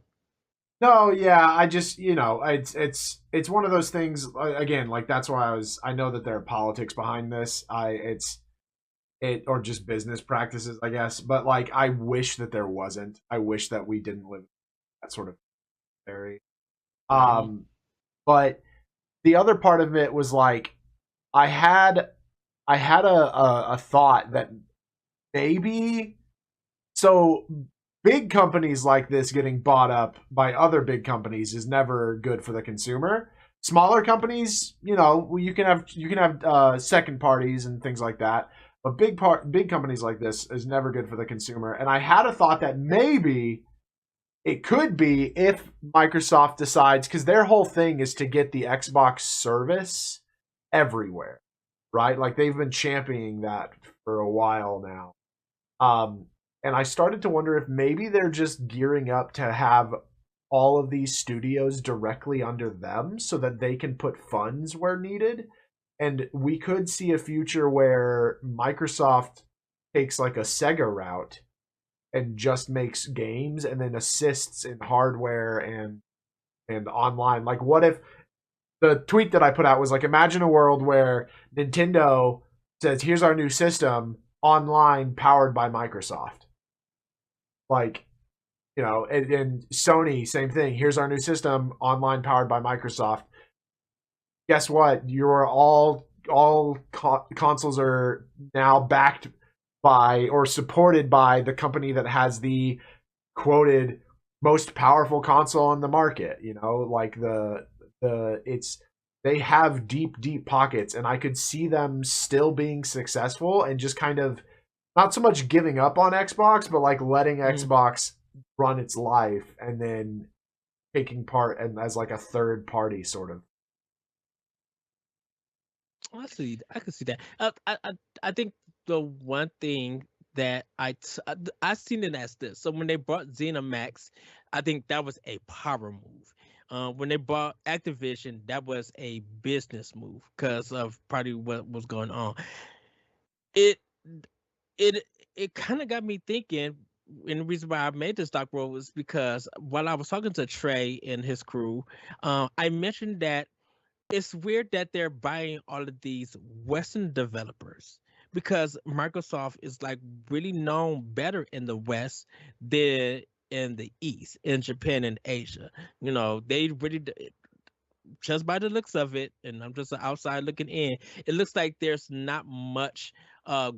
No, yeah, I just, it's one of those things, again, like that's why I know that there are politics behind this. it, or just business practices, I guess. But like, I wish that there wasn't. I wish that we didn't live that sort of area. Um, but the other part of it was like, I had a thought that maybe, so big companies like this getting bought up by other big companies is never good for the consumer. Smaller companies, you can have second parties and things like that, but big companies like this is never good for the consumer. And I had a thought that maybe it could be if Microsoft decides, because their whole thing is to get the Xbox service everywhere, right? Like they've been championing that for a while now. And I started to wonder if maybe they're just gearing up to have all of these studios directly under them so that they can put funds where needed. And we could see a future where Microsoft takes like a Sega route and just makes games and then assists in hardware and online. Like, what if the tweet that I put out was like, imagine a world where Nintendo says, here's our new system online powered by Microsoft. Like, and Sony, same thing. Here's our new system online powered by Microsoft. Guess what? You're all consoles are now backed by or supported by the company that has the quoted most powerful console on the market. Like they have deep pockets, and I could see them still being successful and just kind of not so much giving up on Xbox, but like letting Xbox run its life and then taking part and as like a third party sort of. I can see that. I think the one thing that I seen it as this. So when they bought ZeniMax, I think that was a power move. When they bought Activision, that was a business move because of probably what was going on. It it it kind of got me thinking. And the reason why I made this doc roll was because while I was talking to Trey and his crew, I mentioned that it's weird that they're buying all of these Western developers because Microsoft is like really known better in the West than in the East, in Japan and Asia. They really just by the looks of it, and I'm just an outside looking in, it looks like there's not much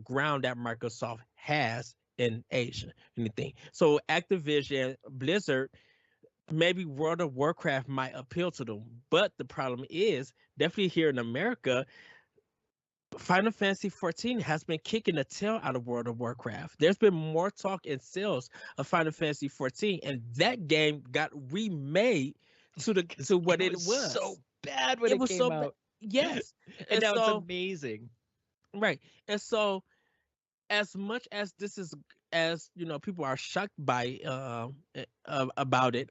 ground that Microsoft has in Asia, anything. So Activision, Blizzard, maybe World of Warcraft might appeal to them. But the problem is, definitely here in America, Final Fantasy 14 has been kicking the tail out of World of Warcraft. There's been more talk and sales of Final Fantasy 14, and that game got remade to what it was. So bad when it came so out. Yes. and now it's amazing. Right. And so as much as this is, as people are shocked by about it,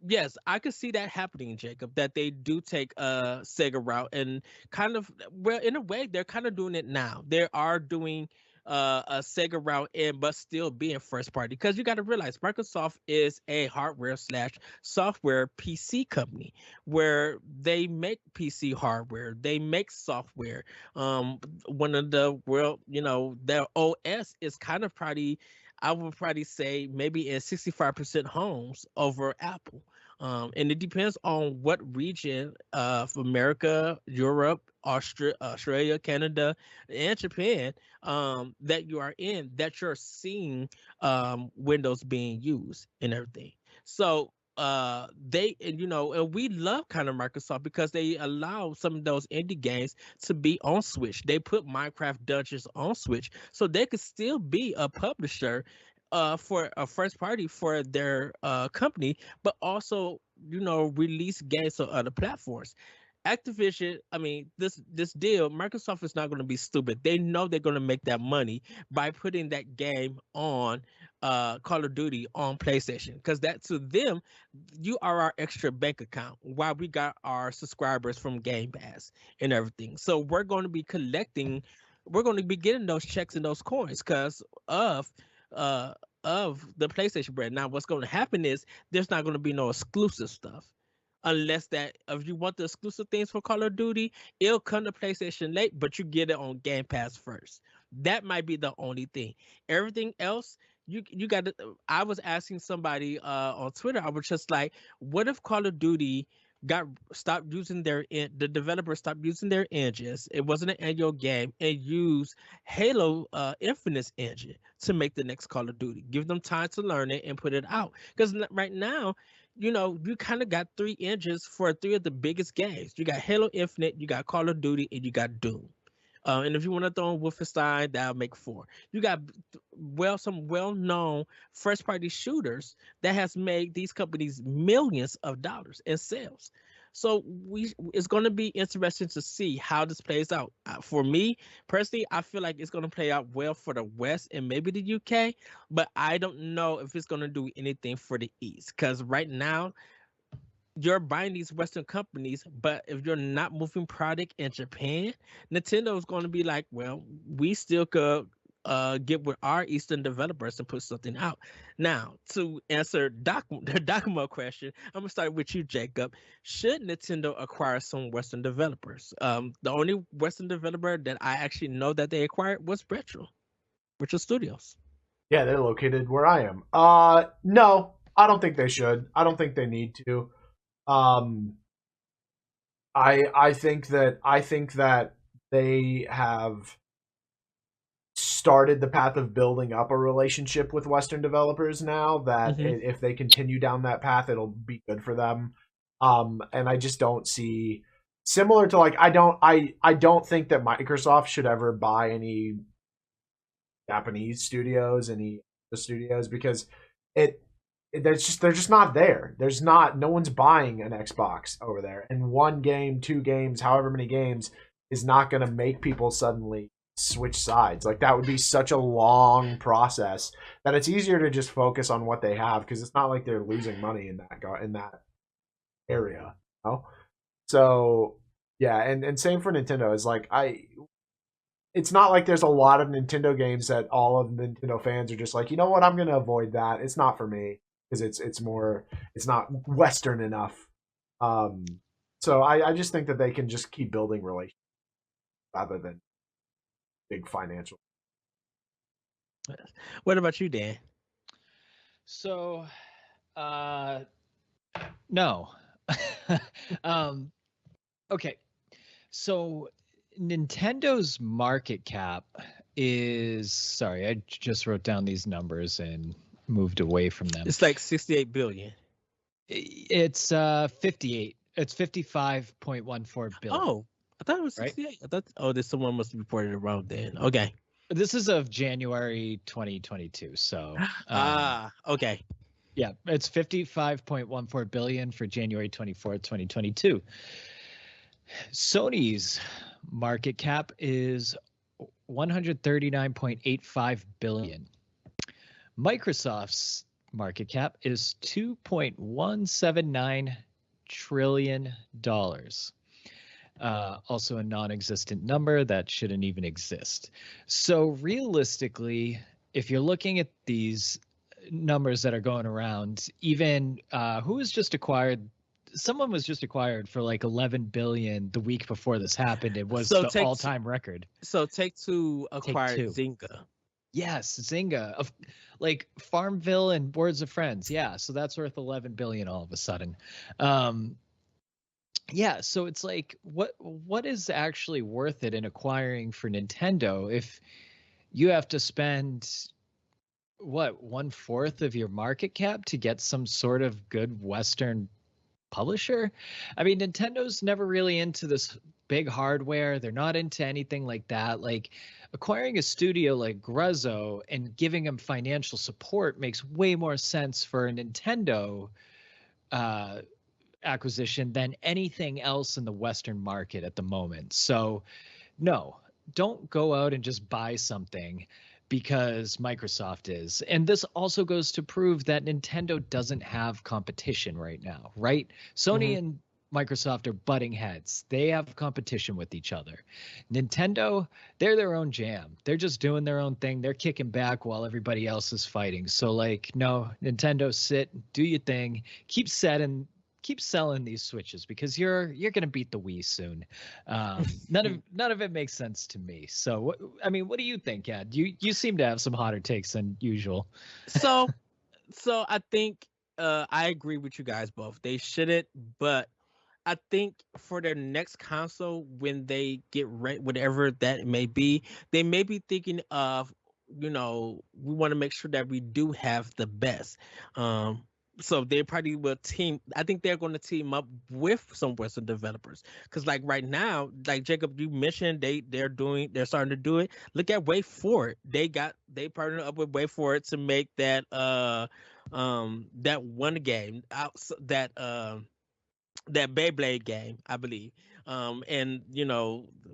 yes, I could see that happening, Jacob, that they do take a Sega route and kind of, well, in a way they're kind of doing it now. They are doing a Sega route and but still being first party, because you got to realize Microsoft is a hardware slash software PC company where they make PC hardware, they make software. One of the world, their OS is kind of probably, I would probably say maybe in 65% homes over Apple. And it depends on what region of America, Europe, Australia, Canada, and Japan that you are in, that you're seeing Windows being used and everything. So and we love kind of Microsoft because they allow some of those indie games to be on Switch. They put Minecraft Dungeons on Switch, so they could still be a publisher for a first party for their company, but also release games on other platforms. Activision, I mean, this deal, Microsoft is not going to be stupid. They know they're going to make that money by putting that game on Call of Duty on PlayStation, because that, to them, you are our extra bank account while we got our subscribers from Game Pass and everything. So we're going to be getting those checks and those coins because uh of the PlayStation brand. Now what's going to happen is there's not going to be no exclusive stuff, unless that if you want the exclusive things for Call of Duty, it'll come to PlayStation late, but you get it on Game Pass first. That might be the only thing. Everything else, you got to. I was asking somebody on Twitter. I was just like, what if Call of Duty got stopped using the developer stopped using their engines. It wasn't an annual game, and used Halo Infinite's engine to make the next Call of Duty. Give them time to learn it and put it out. Because right now, you kind of got three engines for three of the biggest games. You got Halo Infinite, you got Call of Duty, and you got Doom. And if you want to throw in Wolfenstein, that'll make four. You got some well-known first-party shooters that has made these companies millions of dollars in sales. So it's going to be interesting to see how this plays out. For me personally, I feel like it's going to play out well for the West and maybe the UK, but I don't know if it's going to do anything for the East, because right now you're buying these Western companies, but if you're not moving product in Japan, Nintendo is going to be like, well, we still could get with our Eastern developers and put something out. Now, to answer the Docomo question, I'm gonna start with you, Jacob. Should Nintendo acquire some Western developers? The only Western developer that I actually know that they acquired was Retro Studios. Yeah, they're located where I am. No, I don't think they should. I don't think they need to. Um, I think that they have started the path of building up a relationship with Western developers now. That if they continue down that path, it'll be good for them. And I just don't see, similar to like, I don't think that Microsoft should ever buy any Japanese studios, any studios, because it they're just not there. There's not, no one's buying an Xbox over there, and one game, two games, however many games is not going to make people suddenly switch sides. Like, that would be such a long process that it's easier to just focus on what they have, because it's not like they're losing money in that area. You know? So yeah, and same for Nintendo. Is like, it's not like there's a lot of Nintendo games that all of Nintendo fans are just like, you know what, I'm going to avoid that. It's not for me, because it's not Western enough. So I just think that they can just keep building relationships rather than big financial. What about you, Dan? So, no. Okay. So Nintendo's market cap is, sorry, I just wrote down these numbers and moved away from them. It's like 68 billion. It's 58. It's 55.14 billion. Oh, I thought it was 68. Right? I thought, this someone must have reported it wrong then. Okay. This is of January 2022. So okay. Yeah, it's 55.14 billion for January 24th, 2022. Sony's market cap is 139.85 billion. Microsoft's market cap is $2.179 trillion. Also a non-existent number that shouldn't even exist. So realistically, if you're looking at these numbers that are going around, even who was just acquired, someone was just acquired for like 11 billion the week before this happened. It was the all-time record. So Take-Two acquired Zynga. Yes, Zynga, of like Farmville and Words of Friends. Yeah, so that's worth 11 billion all of a sudden. Yeah, so it's like, what is actually worth it in acquiring for Nintendo if you have to spend what, 1/4 of your market cap to get some sort of good Western publisher? I mean, Nintendo's never really into this big hardware. They're not into anything like that. Like, acquiring a studio like Grezzo and giving them financial support makes way more sense for a Nintendo acquisition than anything else in the Western market at the moment. So no, don't go out and just buy something because Microsoft is. And this also goes to prove that Nintendo doesn't have competition right now, right? Sony and Microsoft are butting heads. They have competition with each other. Nintendo, they're their own jam. They're just doing their own thing. They're kicking back while everybody else is fighting. So like, no, Nintendo, sit, do your thing, keep keep selling these Switches because you're gonna beat the Wii soon. None of it makes sense to me. So I mean, what do you think, Ed? You seem to have some hotter takes than usual. So I think I agree with you guys both. They shouldn't, but I think for their next console, when they get ready, whatever that may be, they may be thinking of, we want to make sure that we do have the best. So they probably will team. I think they're going to team up with some Western developers, because like right now, like Jacob, you mentioned they're starting to do it. Look at Way Forward. They partnered up with Way Forward to make that one game out that Beyblade game, I believe. And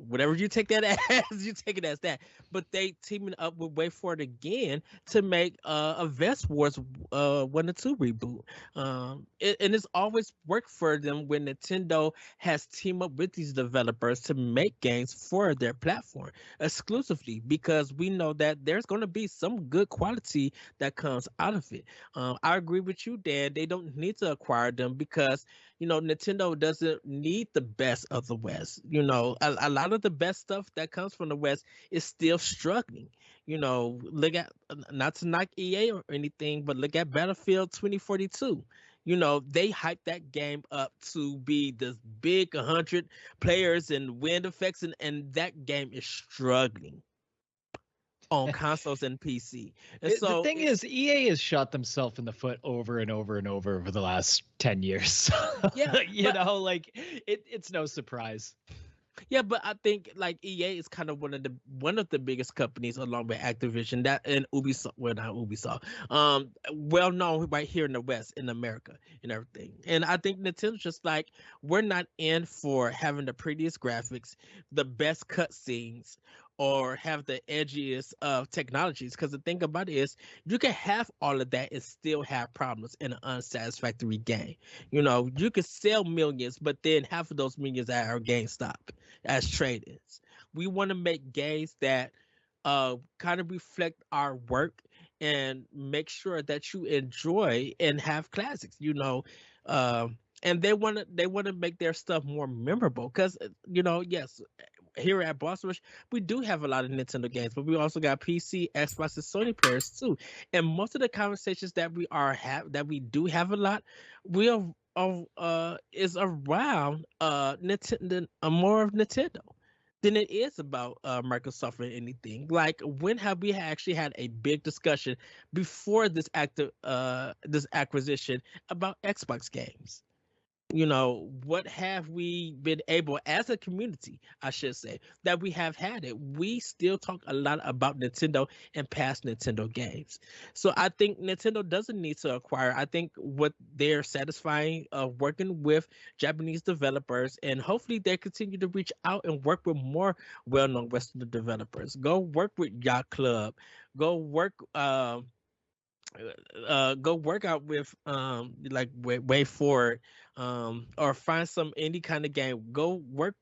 whatever you take that as, you take it as that. But they teaming up with Way Forward again to make a Vest Wars 1 and 2 reboot. And it's always worked for them when Nintendo has teamed up with these developers to make games for their platform exclusively, because we know that there's going to be some good quality that comes out of it. I agree with you, Dan. They don't need to acquire them because Nintendo doesn't need the best of the West. A lot of the best stuff that comes from the West is still struggling. Look at, not to knock EA or anything, but look at Battlefield 2042. They hyped that game up to be this big 100 players and wind effects, and that game is struggling on consoles and PC. And so the thing is, EA has shot themselves in the foot over and over and over the last 10 years. Yeah, it's no surprise. Yeah, but I think like EA is kind of one of the biggest companies, along with Activision, that and Ubisoft. Well, not Ubisoft. Well known right here in the West, in America, and everything. And I think Nintendo's just like, we're not in for having the prettiest graphics, the best cutscenes, or have the edgiest of technologies. Because the thing about it is, you can have all of that and still have problems in an unsatisfactory game. You could sell millions, but then half of those millions are GameStop as trade-ins. We want to make games that kind of reflect our work and make sure that you enjoy and have classics. And they want to make their stuff more memorable, because yes, here at Boss Rush, we do have a lot of Nintendo games, but we also got PC, Xbox, and Sony players too. And most of the conversations that we do have a lot, is around Nintendo, more of Nintendo than it is about Microsoft or anything. Like, when have we actually had a big discussion before this acquisition about Xbox games? What have we been able, as a community, I should say, that we have had it? We still talk a lot about Nintendo and past Nintendo games. So I think Nintendo doesn't need to acquire. I think what they're satisfying working with Japanese developers, and hopefully they continue to reach out and work with more well-known Western developers. Go work with Yacht Club. Go work go work out with like Way Forward, or find some indie kind of game. Go work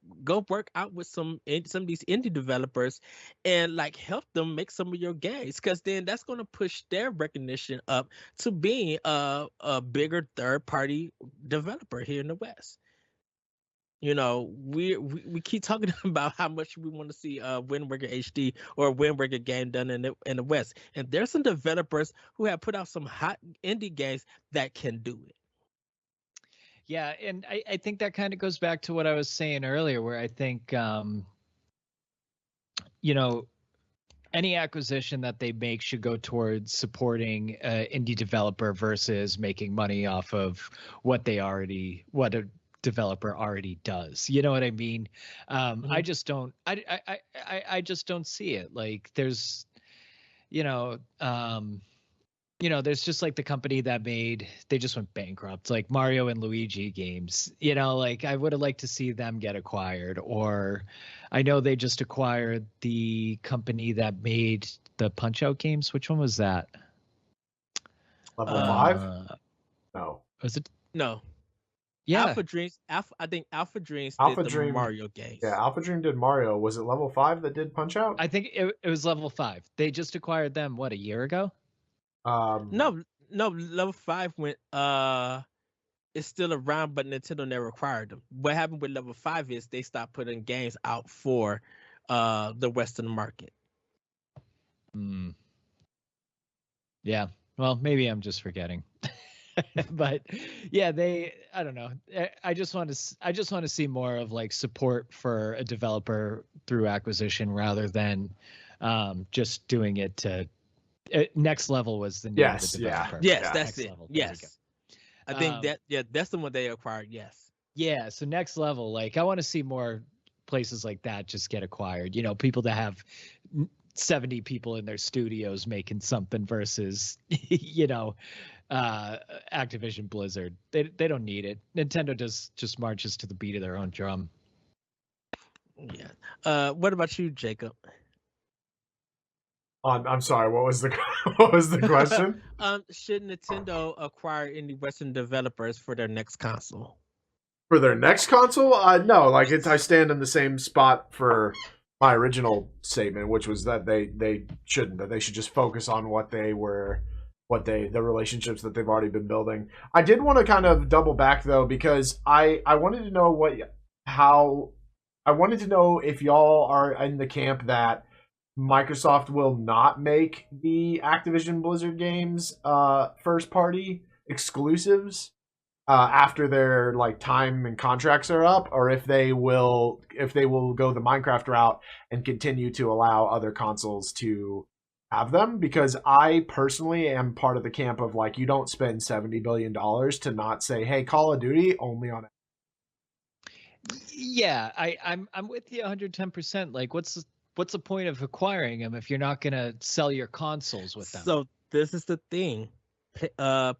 out with some of these indie developers, and like help them make some of your games, because then that's going to push their recognition up to being a bigger third party developer here in the West. We keep talking about how much we want to see Wind Waker HD or a Wind Waker game done in the West, and there's some developers who have put out some hot indie games that can do it. Yeah, and I think that kind of goes back to what I was saying earlier, where I think any acquisition that they make should go towards supporting an indie developer versus making money off of what a developer already does. You know what I mean? Mm-hmm. I just don't. I just don't see it. Like, there's, there's just like the company that they just went bankrupt, like Mario and Luigi games. Like, I would have liked to see them get acquired. Or I know they just acquired the company that made the Punch-Out games. Which one was that? Level 5? No. Was it? No. Yeah. I think Alpha Dreams Alpha did Dream, the Mario games. Yeah, Alpha Dream did Mario. Was it Level 5 that did Punch-Out? I think it was Level 5. They just acquired them, what, a year ago? No, Level 5 went is still around, but Nintendo never acquired them. What happened with Level 5 is they stopped putting games out for the Western market. Hmm. Yeah. Well, maybe I'm just forgetting. But yeah, I don't know. I just want to see more of like support for a developer through acquisition rather than just doing it to Next Level was the name of the Yes, yeah. developer. Yes, Yeah. that's Next it. Level. There we go. Yes. I think that's the one they acquired. Yes. Yeah, so Next Level, like I want to see more places like that just get acquired. You know, people that have 70 people in their studios making something versus, Activision Blizzard. They don't need it. Nintendo just marches to the beat of their own drum. Yeah. What about you, Jacob? I'm sorry. What was the what was the question? Should Nintendo acquire any Western developers for their next console? For their next console? No. Like I stand in the same spot for my original statement, which was that they shouldn't. That they should just focus on the relationships that they've already been building. I did want to kind of double back though, because I wanted to know I wanted to know if y'all are in the camp that Microsoft will not make the Activision Blizzard games first party exclusives after their like time and contracts are up, or if they will go the Minecraft route and continue to allow other consoles to have them. Because I personally am part of the camp of like, you don't spend $70 billion to not say, hey, Call of Duty only on it. Yeah, I'm with you 110%. Like what's the point of acquiring them if you're not going to sell your consoles with them? So this is the thing,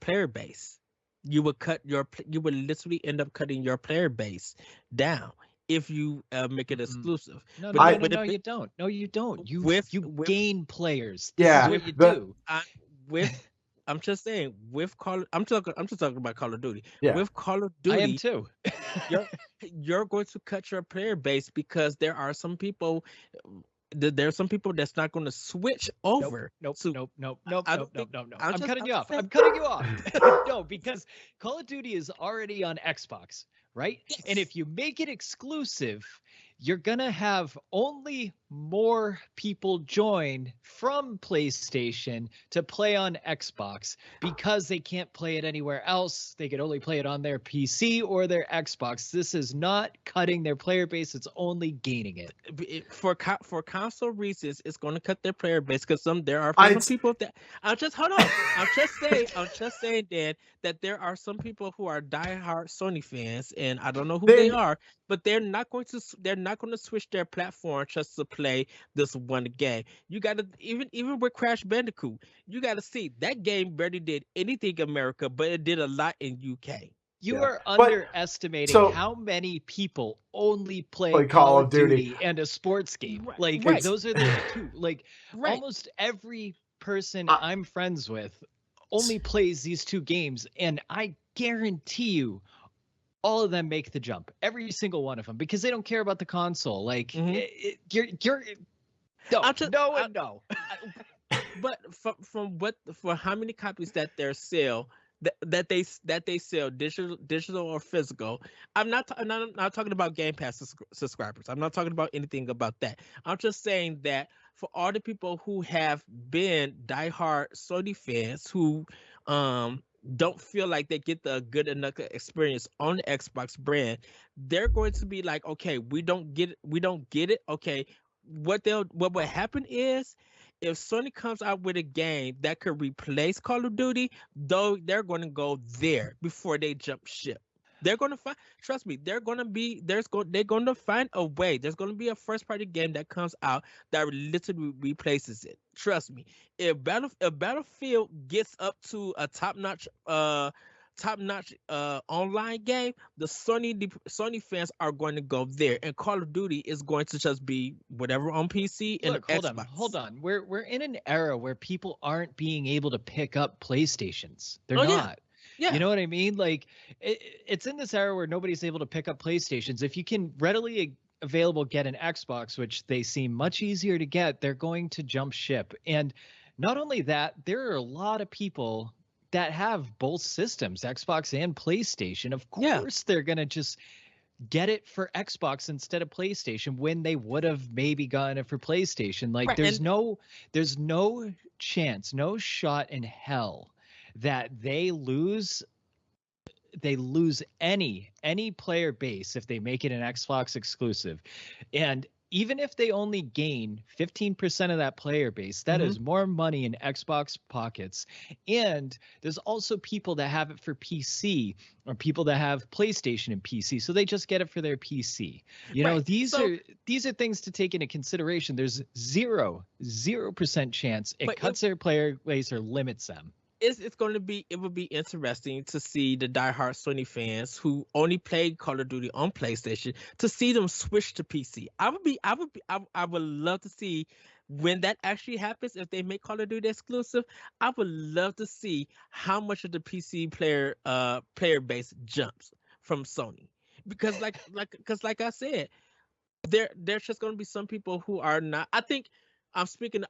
player base. You would literally end up cutting your player base down if you make it exclusive. No, you don't. No, you don't. You gain players. This is what you do. I'm just saying I'm just talking about Call of Duty. Yeah. With Call of Duty, I am too. you're going to cut your player base because there are some people. There's some people that's not going to switch over. Nope. I'm cutting you off. No, because Call of Duty is already on Xbox, right? Yes. And if you make it exclusive, you're going to have only more people join from PlayStation to play on Xbox because they can't play it anywhere else. They can only play it on their PC or their Xbox. This is not cutting their player base. It's only gaining it. For console reasons, it's going to cut their player base because there are some people that I'm just saying, Dan, that there are some people who are diehard Sony fans, and I don't know who they are, but they're not going to switch their platform just to play this one game. You got to even with Crash Bandicoot, you got to see that game barely did anything in America, but it did a lot in UK. You are underestimating how many people only play Call of Duty and a sports game. Right. Those are the two. Almost every person I'm friends with only plays these two games, and I guarantee you all of them make the jump, every single one of them, because they don't care about the console. Like no. But for how many copies that they sell, that they sell digital or physical. I'm not talking about Game Pass subscribers. I'm not talking about anything about that. I'm just saying that for all the people who have been diehard Sony fans who don't feel like they get the good enough experience on the Xbox brand, they're going to be like, okay, we don't get it. Okay, what will happen is, if Sony comes out with a game that could replace Call of Duty, though, they're going to go there before they jump ship. They're going to find, trust me, they're going to find a way. There's going to be a first party game that comes out that literally replaces it. Trust me. If Battlefield gets up to a top-notch online game, the Sony fans are going to go there, and Call of Duty is going to just be whatever on PC and Xbox. Hold on. We're in an era where people aren't being able to pick up PlayStations. They're not. Yeah. You know what I mean? Like it's in this era where nobody's able to pick up PlayStations. If you can readily available get an Xbox, which they seem much easier to get, they're going to jump ship. And not only that, there are a lot of people that have both systems, Xbox and PlayStation, of Yeah. course they're gonna just get it for Xbox instead of PlayStation when they would have maybe gotten it for PlayStation. Like Right. there's And no chance, no shot in hell that they lose any player base if they make it an Xbox exclusive. And even if they only gain 15% of that player base, that is more money in Xbox pockets. And there's also people that have it for PC or people that have PlayStation and PC, so they just get it for their PC. You know, right. these So, are things to take into consideration. There's 0% chance it but cuts their player base or limits them. it's going to be, it would be interesting to see the diehard Sony fans who only played Call of Duty on PlayStation to see them switch to PC. I would love to see when that actually happens. If they make Call of Duty exclusive, I would love to see how much of the PC player base jumps from Sony, because like I said, there's just going to be some people who are not. I think I'm speaking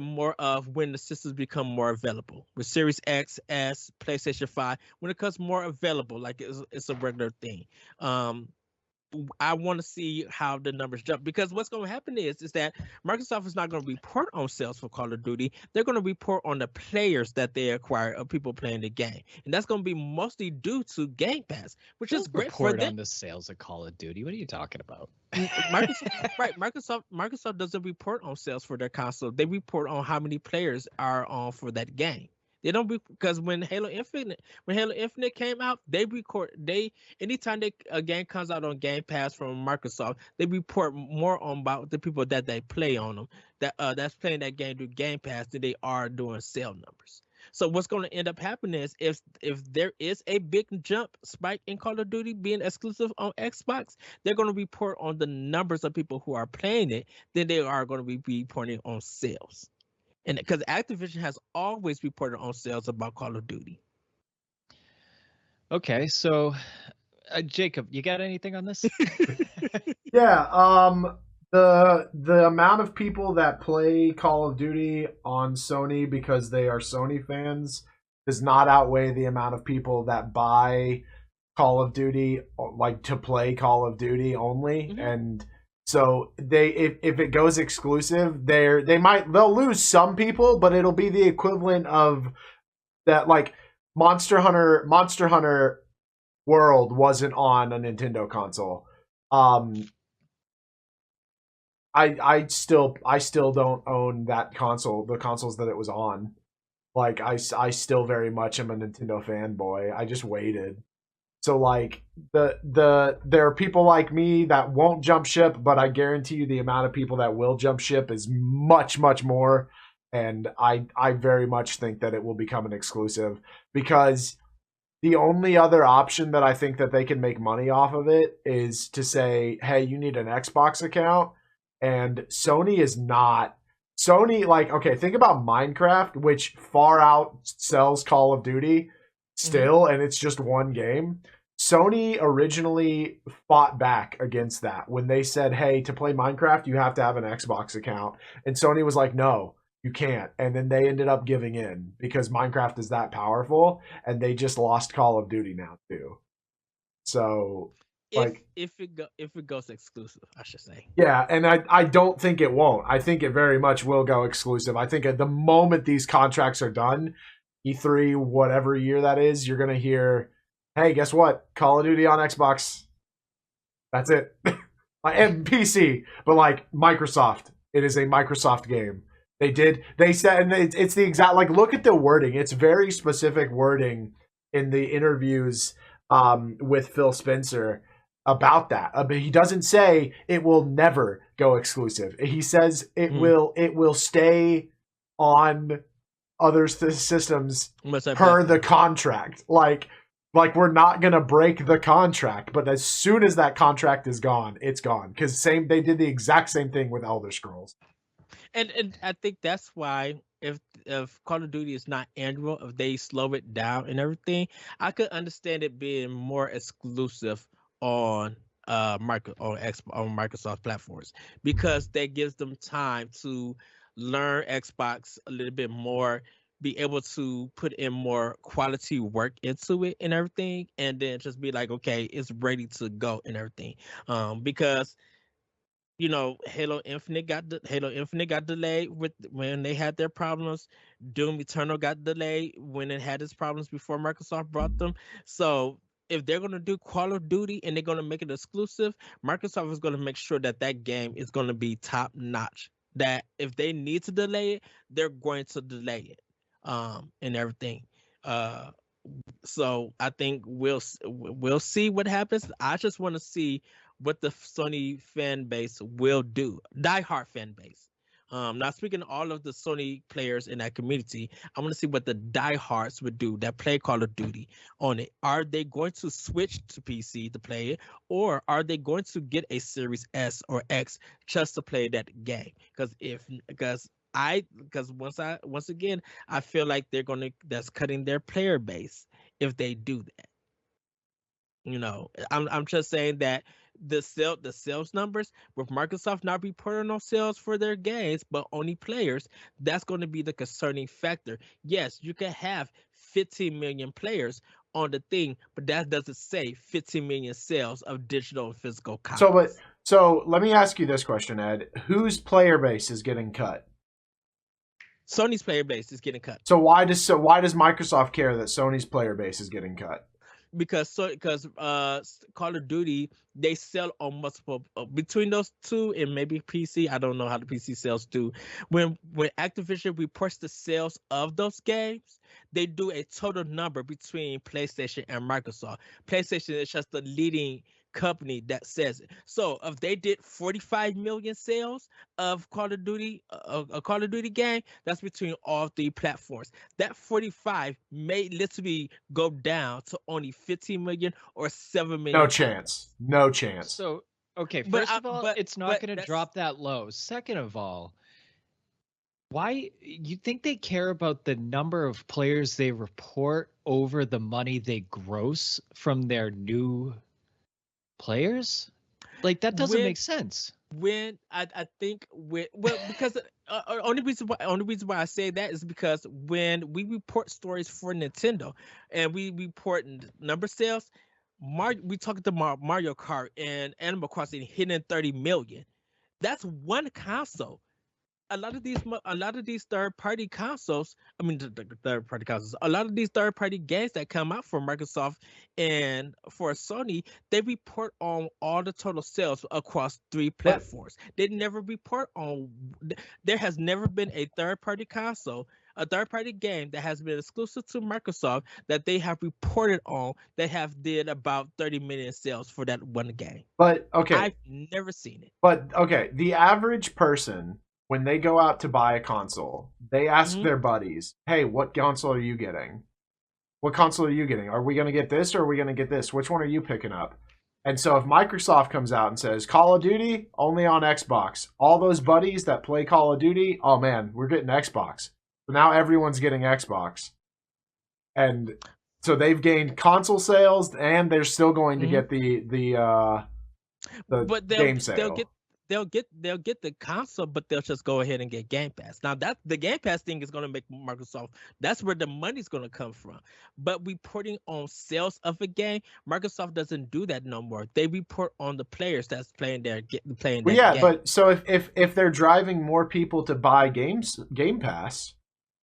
more of when the systems become more available with Series X, S, PlayStation 5. When it becomes more available, like it's a regular thing. Um, I want to see how the numbers jump, because what's going to happen is that Microsoft is not going to report on sales for Call of Duty. They're going to report on the players that they acquire of people playing the game, and that's going to be mostly due to Game Pass, which is great for Report them. on the sales of Call of Duty. What are you talking about? Microsoft doesn't report on sales for their console. They report on how many players are on for that game. They don't, because when Halo Infinite came out, anytime a game comes out on Game Pass from Microsoft, they report more on about the people that they play on them, that's playing that game through Game Pass, than they are doing sale numbers. So what's going to end up happening is, if there is a big jump spike in Call of Duty being exclusive on Xbox, they're going to report on the numbers of people who are playing it than they are going to be reporting on sales. And because Activision has always reported on sales about Call of Duty. Okay, so Jacob, you got anything on this? Yeah, the amount of people that play Call of Duty on Sony because they are Sony fans does not outweigh the amount of people that buy Call of Duty like to play Call of Duty only. And so if it goes exclusive, they'll lose some people, but it'll be the equivalent of that, like Monster Hunter World wasn't on a Nintendo console. I still don't own that console, the consoles that it was on. Like I still very much am a Nintendo fanboy. I just waited. So like there are people like me that won't jump ship, but I guarantee you the amount of people that will jump ship is much more. And I very much think that it will become an exclusive, because the only other option that I think that they can make money off of it is to say, hey, you need an Xbox account. And Sony is not. Sony, like, okay, think about Minecraft, which far outsells Call of Duty still, and it's just one game. Sony originally fought back against that when they said, hey, to play Minecraft, you have to have an Xbox account. And Sony was like, no, you can't. And then they ended up giving in because Minecraft is that powerful, and they just lost Call of Duty now too. So if it goes exclusive, I should say. Yeah, and I don't think it won't. I think it very much will go exclusive. I think at the moment these contracts are done, E3, whatever year that is, you're going to hear, hey, guess what? Call of Duty on Xbox. That's it. And PC, but like Microsoft. It is a Microsoft game. They said, and it's the exact, like, look at the wording. It's very specific wording in the interviews with Phil Spencer about that. But he doesn't say it will never go exclusive. He says it will stay on other systems per the contract. Like we're not gonna break the contract, but as soon as that contract is gone, it's gone. Because they did the exact same thing with Elder Scrolls. And I think that's why if Call of Duty is not annual, if they slow it down and everything, I could understand it being more exclusive on Microsoft platforms, because that gives them time to learn Xbox a little bit more, be able to put in more quality work into it and everything, and then just be like, okay, it's ready to go and everything. Because Halo Infinite got delayed with when they had their problems. Doom Eternal got delayed when it had its problems before Microsoft brought them. So if they're gonna do Call of Duty and they're gonna make it exclusive, Microsoft is gonna make sure that that game is gonna be top notch. That if they need to delay it, they're going to delay it, and everything. Uh, so I think we'll see what happens. I just want to see what the Sony fan base will do, diehard fan base. Not speaking to all of the Sony players in that community, I want to see what the diehards would do that play Call of Duty on it. Are they going to switch to PC to play it, or are they going to get a Series S or X just to play that game? Because once again I feel like that's cutting their player base if they do that. I'm just saying that the sales numbers with Microsoft not reporting on sales for their games, but only players, that's going to be the concerning factor. Yes, you can have 15 million players on the thing, but that doesn't say 15 million sales of digital and physical copies. So let me ask you this question, Ed. Whose player base is getting cut? Sony's player base is getting cut. So why does Microsoft care that Sony's player base is getting cut? Because Call of Duty, they sell on multiple between those two and maybe PC. I don't know how the PC sales do. When Activision reports the sales of those games, they do a total number between PlayStation and Microsoft. PlayStation is just the leading company that says it. So if they did 45 million sales of Call of Duty, a Call of Duty game, that's between all three platforms. That 45 may literally go down to only 15 million or 7 million. No chance. No chance. So, okay, first of all, it's not going to drop that low. Second of all, why you think they care about the number of players they report over the money they gross from their new players? Like, that doesn't make sense. When I think because only reason why I say that is because when we report stories for Nintendo and we report number sales, we talk about Mario Kart and Animal Crossing hitting 30 million. That's one console. A lot of these third party consoles, I mean the third party consoles, a lot of these third party games that come out from Microsoft and for Sony, they report on all the total sales across three platforms. They never report on. There has never been a third party console, a third party game that has been exclusive to Microsoft that they have reported on that have did about 30 million sales for that one game. But okay, I've never seen it. But okay, the average person, when they go out to buy a console, they ask their buddies, hey, what console are you getting? What console are you getting? Are we going to get this or are we going to get this? Which one are you picking up? And so if Microsoft comes out and says, Call of Duty, only on Xbox, all those buddies that play Call of Duty, oh man, we're getting Xbox. So now everyone's getting Xbox. And so they've gained console sales and they're still going to get the game sale. They'll get the console, but they'll just go ahead and get Game Pass. Now that the Game Pass thing is going to make Microsoft. That's where the money's going to come from. But reporting on sales of a game, Microsoft doesn't do that no more. They report on the players that's playing their game. But so if they're driving more people to buy Game Pass,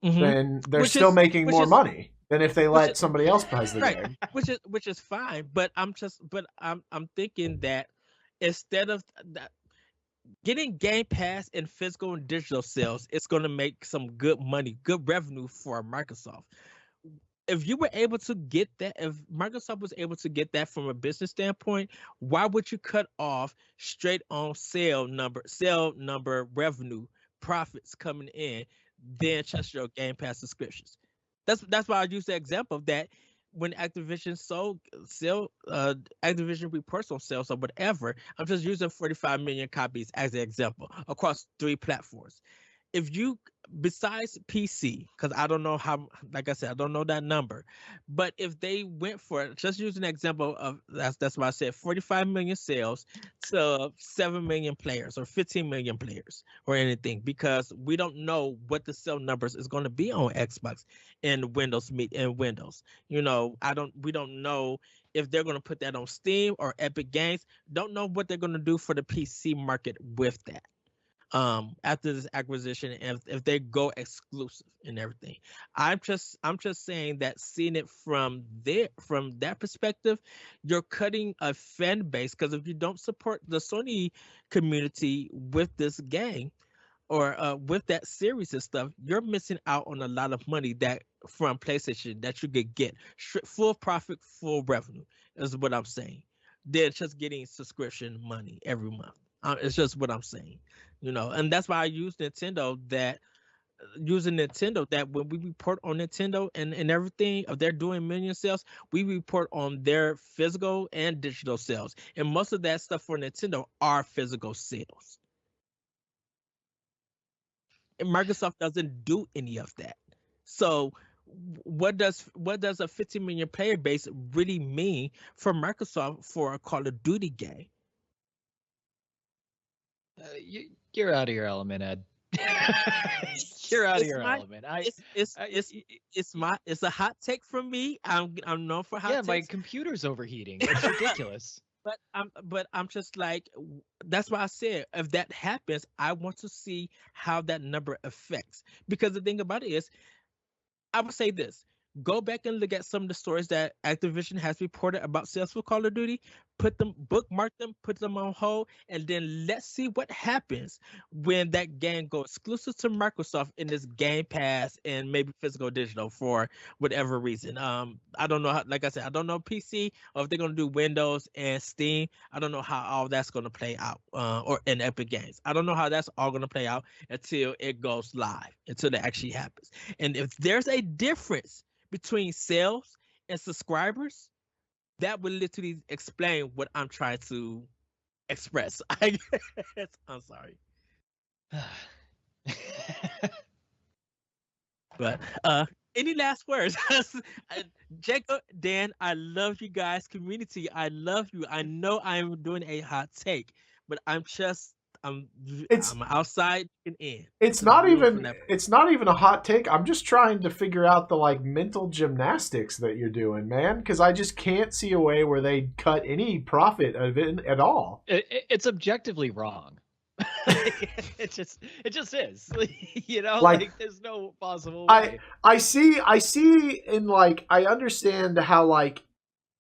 then they're still making more money than if they let somebody else buy the game. Which is fine. But I'm thinking that instead of that, getting Game Pass and physical and digital sales, it's going to make some good money, good revenue for Microsoft. If you were able to get that, if Microsoft was able to get that from a business standpoint, why would you cut off straight on sale number revenue profits coming in, then just your Game Pass subscriptions? That's why I use the example of that. When Activision Activision reports on sales or whatever, I'm just using 45 million copies as an example across three platforms. If you besides PC, because I don't know how, like I said, I don't know that number, but if they went for it, just use an example of that's why I said 45 million sales to 7 million players or 15 million players or anything, because we don't know what the sale numbers is going to be on Xbox and Windows Meet and Windows. We don't know if they're going to put that on Steam or Epic Games. Don't know what they're going to do for the PC market with that after this acquisition, and if they go exclusive and everything. I'm just saying that, seeing it from that perspective, you're cutting a fan base, because if you don't support the Sony community with this game or with that series and stuff, you're missing out on a lot of money that from PlayStation that you could get full profit, full revenue, is what I'm saying. They're just getting subscription money every month. It's just what I'm saying, and that's why I use Nintendo. That using Nintendo, that when we report on Nintendo and everything, if they're doing million sales, we report on their physical and digital sales, and most of that stuff for Nintendo are physical sales. And Microsoft doesn't do any of that. So what does a 50 million player base really mean for Microsoft for a Call of Duty game? You're out of your element, Ed. You're out of It's your my element. it's a hot take from me. I'm known for hot Yeah, my takes, computer's overheating. It's ridiculous. but I'm just like, that's why I said, if that happens, I want to see how that number affects, because the thing about it is, I would say this: go back and look at some of the stories that Activision has reported about sales for Call of Duty, put them, bookmark them, put them on hold, and then let's see what happens when that game goes exclusive to Microsoft in this Game Pass and maybe physical digital for whatever reason. I don't know how, like I said, I don't know PC, or if they're gonna do Windows and Steam. I don't know how all that's gonna play out, or in Epic Games. I don't know how that's all gonna play out until it goes live, until it actually happens. And if there's a difference between sales and subscribers, that would literally explain what I'm trying to express. I guess. I'm sorry. But any last words? Jacob, Dan, I love you guys. Community, I love you. I know I'm doing a hot take, but I'm It's I'm outside and in. it's I'm not viewing from even that. it's not even a hot take. I'm just trying to figure out the like mental gymnastics that you're doing, man, because I just can't see a way where they cut any profit of it at all. It's objectively wrong. it just is. Like, there's no possible I way. I see in like I understand how like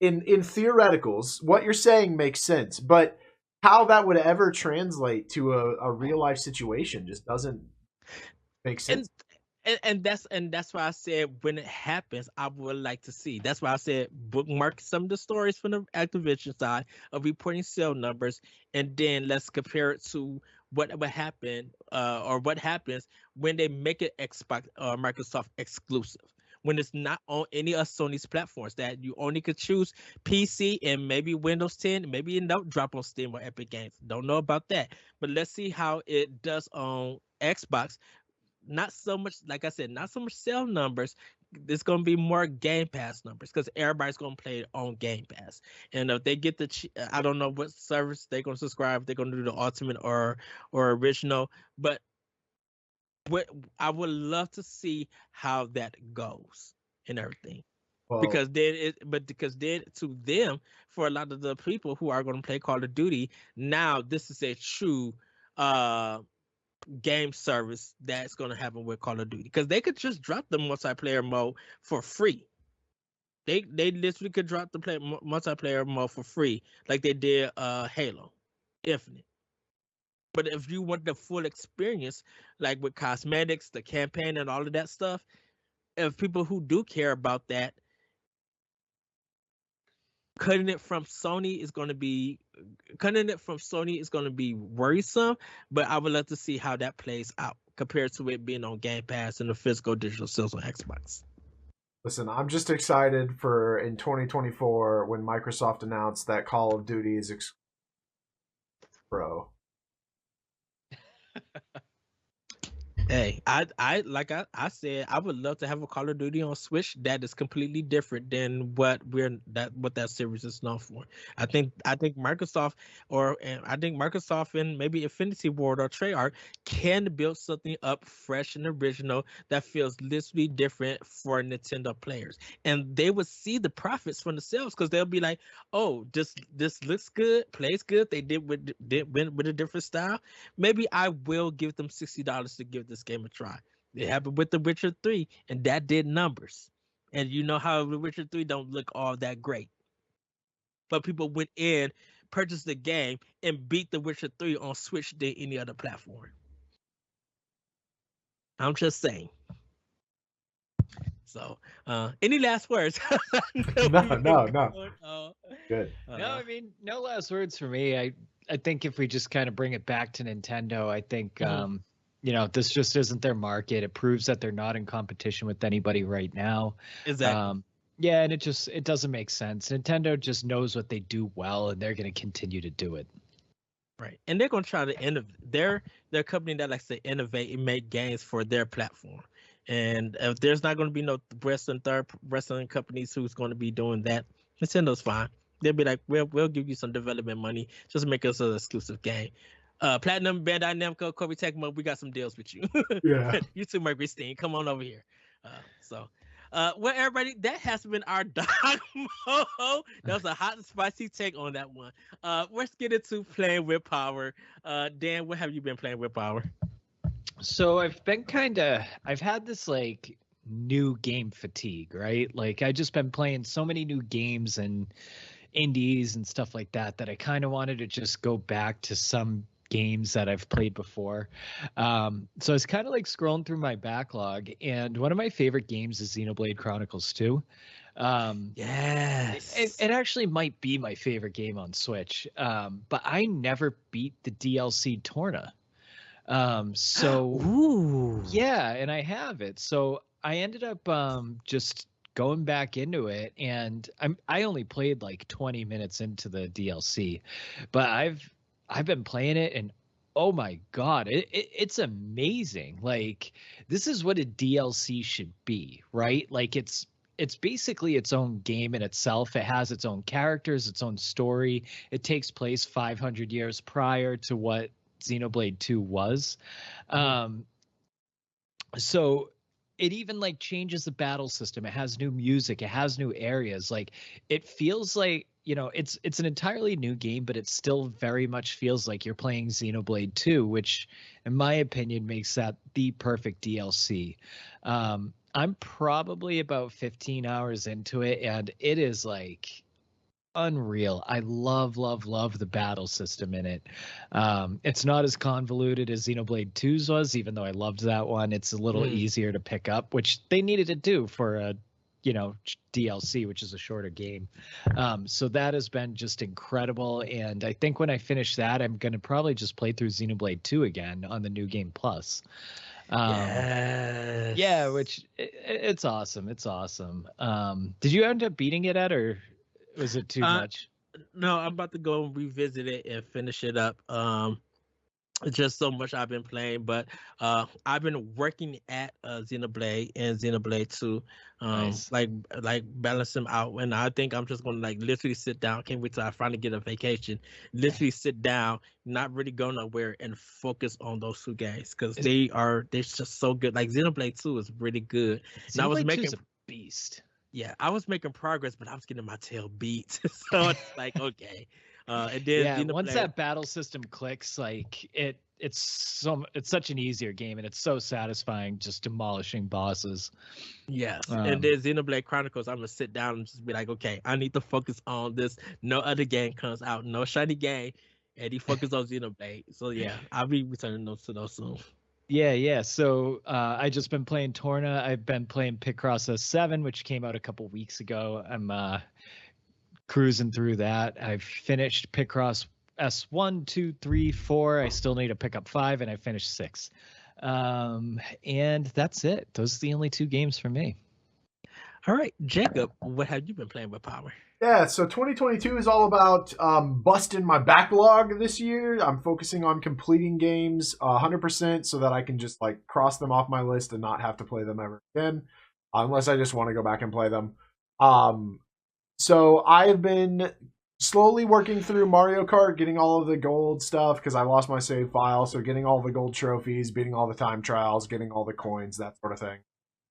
in theoreticals what you're saying makes sense, but how that would ever translate to a real life situation just doesn't make sense. And that's why I said, when it happens, I would like to see. That's why I said bookmark some of the stories from the Activision side of reporting sale numbers, and then let's compare it to what would happen, or what happens when they make it Xbox or Microsoft exclusive. When it's not on any of Sony's platforms, that you only could choose PC and maybe Windows 10, maybe it don't drop on Steam or Epic Games. Don't know about that, but let's see how it does on Xbox. Not so much, like I said, not so much sale numbers. It's going to be more Game Pass numbers, because everybody's going to play it on Game Pass. And if they get I don't know what service they're going to subscribe. They're going to do the Ultimate or original, but what I would love to see how that goes and everything. Well, Because then to them, for a lot of the people who are going to play Call of Duty, now this is a true uh game service that's going to happen with Call of Duty, because they could just drop the multiplayer mode for free. They literally could drop the multiplayer mode for free, like they did Halo Infinite. But if you want the full experience, like with cosmetics, the campaign, and all of that stuff, if people who do care about that, cutting it from Sony is going to be worrisome. But I would love to see how that plays out compared to it being on Game Pass and the physical digital sales on Xbox. listen, I'm just excited for in 2024 when Microsoft announced that Call of Duty is bro. Hey, I said, I would love to have a Call of Duty on Switch that is completely different than what that series is known for. I think Microsoft and maybe Infinity Ward or Treyarch can build something up fresh and original that feels literally different for Nintendo players, and they would see the profits from the sales because they'll be like, oh, this looks good, plays good. They went with a different style. Maybe I will give them $60 to give this game a try. It happened with The Witcher 3, and that did numbers. And you know how The Witcher 3 don't look all that great. But people went in, purchased the game, and beat The Witcher 3 on Switch than any other platform. I'm just saying. So, any last words? No. Good. No, I mean, no last words for me. I think if we just kind of bring it back to Nintendo, I think this just isn't their market. It proves that they're not in competition with anybody right now. Exactly. Yeah, and it doesn't make sense. Nintendo just knows what they do well, and they're going to continue to do it. Right, and they're going to try to innovate. They're a company that likes to innovate and make games for their platform. And if there's not going to be no wrestling companies who's going to be doing that, Nintendo's fine. They'll be like, we'll give you some development money, just make us an exclusive game. Platinum, Bandai Namco, Koei Tecmo, we got some deals with you. Yeah. You too, Mercury Steam, come on over here. Well, everybody, that has been our Dog Mo. That was a hot and spicy take on that one. Let's get into playing with power. Dan, what have you been playing with power? So I've had this like new game fatigue, right? Like I just been playing so many new games and indies and stuff like that I kind of wanted to just go back to some games that I've played before. So I was kind of like scrolling through my backlog, and one of my favorite games is Xenoblade Chronicles 2. Yes. It actually might be my favorite game on Switch. But I never beat the DLC Torna. Ooh. Yeah, and I have it. So I ended up just going back into it, and I only played like 20 minutes into the DLC, but I've been playing it, and oh my god, it's amazing. Like this is what a DLC should be, right? Like it's basically its own game in itself. It has its own characters, its own story. It takes place 500 years prior to what Xenoblade 2 was. So it even like changes the battle system. It has new music, it has new areas. Like it feels like, it's an entirely new game, but it still very much feels like you're playing Xenoblade 2, which in my opinion makes that the perfect DLC. I'm probably about 15 hours into it, and it is like unreal. I love the battle system in it. It's not as convoluted as Xenoblade 2's was, even though I loved that one. It's a little easier to pick up, which they needed to do for a DLC, which is a shorter game. So that has been just incredible, and I think when I finish that, I'm going to probably just play through Xenoblade 2 again on the New Game Plus. Yes. Yeah, which it's awesome. It's awesome. Did you end up beating it, Ed, or was it too much? No, I'm about to go and revisit it and finish it up. It's just so much I've been playing, but I've been working at Xenoblade and Xenoblade 2, Nice. like balance them out. And I think I'm just gonna like literally sit down. Can't wait till I finally get a vacation. Literally sit down, not really go nowhere, and focus on those two games because they're just so good. Like Xenoblade 2 is really good. And I was Xenoblade 2 making is a beast. Yeah, I was making progress, but I was getting my tail beat. So it's like, okay. And then once that battle system clicks, like it's such an easier game, and it's so satisfying just demolishing bosses. Yes. And then Xenoblade Chronicles, I'm gonna sit down and just be like, okay, I need to focus on this. No other game comes out, no shiny game, and he focus on Xenoblade. So yeah, I'll be returning those soon. Yeah. So I just been playing Torna. I've been playing Picross S7, which came out a couple weeks ago. I'm cruising through that. I've finished Picross S1, 2, 3, 4. I still need to pick up 5, and I finished 6. And that's it. Those are the only 2 games for me. All right, Jacob, what have you been playing with power? Yeah, so 2022 is all about busting my backlog this year. I'm focusing on completing games 100% so that I can just like cross them off my list and not have to play them ever again, unless I just want to go back and play them. Um, so I've been slowly working through Mario Kart, getting all of the gold stuff because I lost my save file. So getting all the gold trophies, beating all the time trials, getting all the coins, that sort of thing.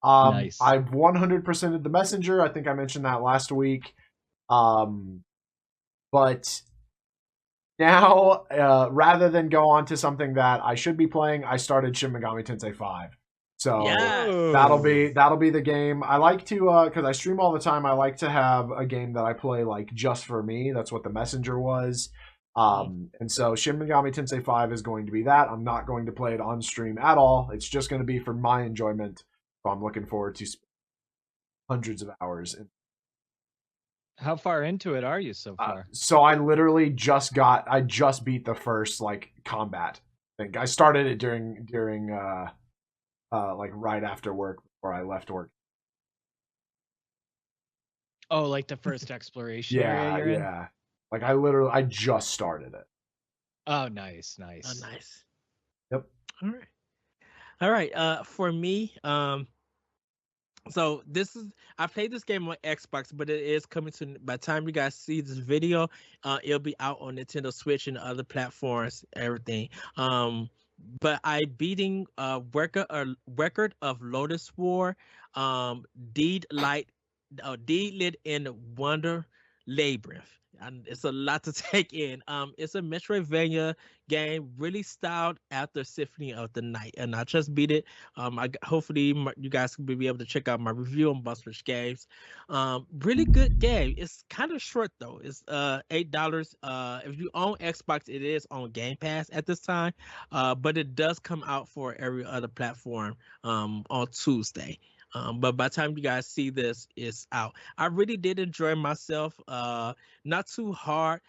Nice. I've 100%ed the messenger. I think I mentioned that last week. But now, rather than go on to something that I should be playing, I started Shin Megami Tensei 5. So Yes. that'll be the game. I like to because I stream all the time. I like to have a game that I play like just for me. That's what the messenger was. And so Shin Megami Tensei 5 is going to be that. I'm not going to play it on stream at all. It's just going to be for my enjoyment. So I'm looking forward to hundreds of hours in. How far into it are you so far? So I literally just beat the first like combat thing. I started it during like right after work before I left work. Oh, like the first exploration area you're in? Yeah. Like I just started it. Oh, nice. Oh, nice. Yep. All right. For me, so I played this game on Xbox, but it is coming to, by the time you guys see this video, it'll be out on Nintendo Switch and other platforms, everything. But I beating record of Lotus War, Deed Lit in Wonder Labyrinth. And it's a lot to take in. It's a Metroidvania game, really styled after Symphony of the Night, and I just beat it. Hopefully you guys will be able to check out my review on Busfish Games. Really good game. It's kind of short though. It's $8. If you own Xbox, it is on Game Pass at this time. But it does come out for every other platform on Tuesday. But by the time you guys see this, it's out. I really did enjoy myself. Not too hard.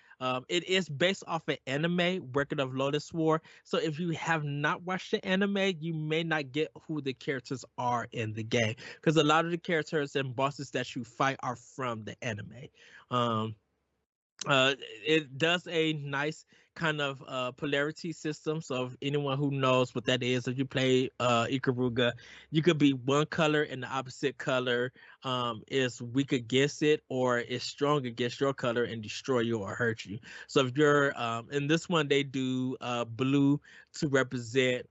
It is based off an anime, Record of Lotus War. So if you have not watched the anime, you may not get who the characters are in the game, because a lot of the characters and bosses that you fight are from the anime. Um, it does a nice kind of polarity system. So if anyone who knows what that is, if you play Ikaruga, you could be one color and the opposite color is weak against it, or is strong against your color and destroy you or hurt you. So if you're in this one, they do blue to represent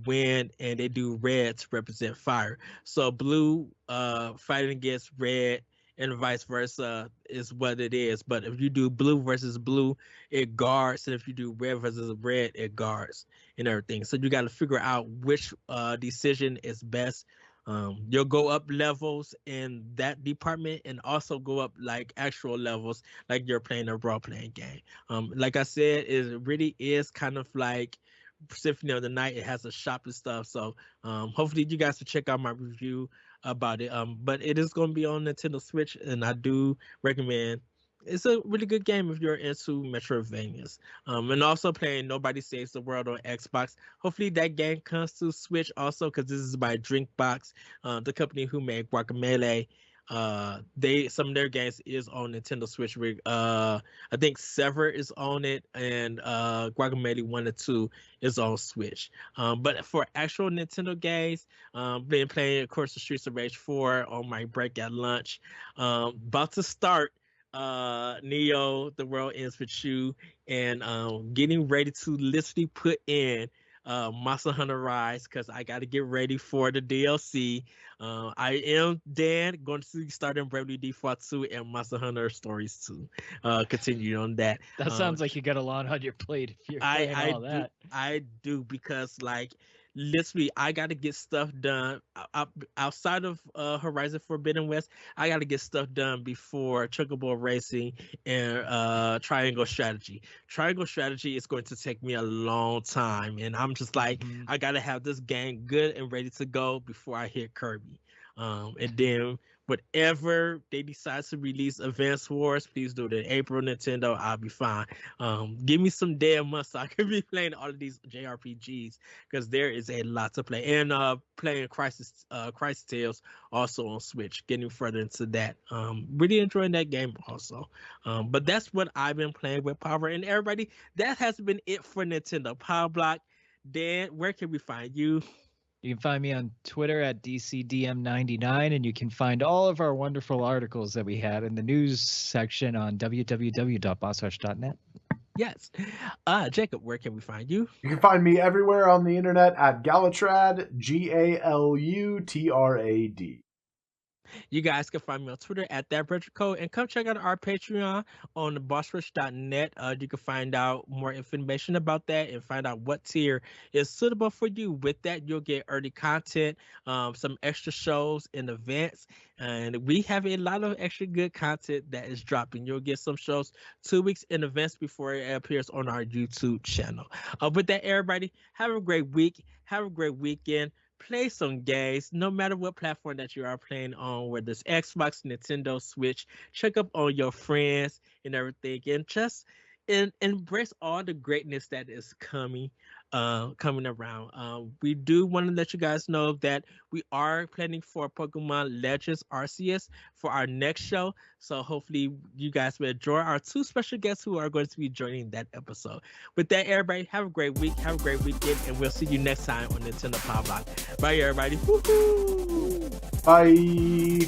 wind, and they do red to represent fire. So blue fighting against red and vice versa is what it is. But if you do blue versus blue, it guards, and if you do red versus red, it guards and everything. So you got to figure out which decision is best. You'll go up levels in that department, and also go up like actual levels, like you're playing a role-playing game. Like I said, it really is kind of like Symphony of the Night. It has a shop and stuff. So hopefully you guys will check out my review about it. But it is going to be on Nintendo Switch, and I do recommend. It's a really good game if you're into Metroidvanias. And also playing Nobody Saves the World on Xbox. Hopefully that game comes to Switch also, because this is by Drinkbox, the company who made Guacamelee. Some of their games is on Nintendo Switch. I think Sever is on it, and Guacamelee 1 and 2 is on Switch. But for actual Nintendo games, been playing, of course, the Streets of Rage 4 on my break at lunch. About to start Neo, The World Ends With You, and getting ready to literally put in Monster Hunter Rise, because I got to get ready for the DLC. I am then going to be starting Bravely Default 2 and Monster Hunter Stories 2. Continue on that. That sounds like you got a lot on your plate if you're playing all that. I do, because like literally I got to get stuff done outside of Horizon Forbidden West. I got to get stuff done before Chocobo Racing and Triangle Strategy. Triangle Strategy is going to take me a long time, and I'm just like, I got to have this game good and ready to go before I hit Kirby. And then whatever they decide to release Advance Wars, please do it in April. Nintendo, I'll be fine. Give me some damn months so I can be playing all of these JRPGs because there is a lot to play. And playing Crisis Tales also on Switch, getting further into that. Really enjoying that game also. But that's what I've been playing with Power. And everybody, that has been it for Nintendo Pow Block. Dan, where can we find you? You can find me on Twitter at DCDM99, and you can find all of our wonderful articles that we had in the news section on www.bossrush.net. Yes. Jacob, where can we find you? You can find me everywhere on the internet at Galutrad, Galutrad. You guys can find me on Twitter at ThatBridgerCode, and come check out our Patreon on the bossrush.net. You can find out more information about that and find out what tier is suitable for you. With that, you'll get early content, some extra shows in advance, and we have a lot of extra good content that is dropping. You'll get some shows 2 weeks in advance before it appears on our YouTube channel. With that, everybody, have a great week. Have a great weekend. Play some games, no matter what platform that you are playing on, whether it's Xbox, Nintendo, Switch. Check up on your friends and everything, and just embrace all the greatness that is coming around. We do want to let you guys know that we are planning for Pokemon Legends Arceus for our next show. So hopefully you guys will enjoy our 2 special guests who are going to be joining that episode. With that, everybody, have a great week, have a great weekend, and we'll see you next time on Nintendo Pow Block. Bye, everybody. Woo-hoo! Bye.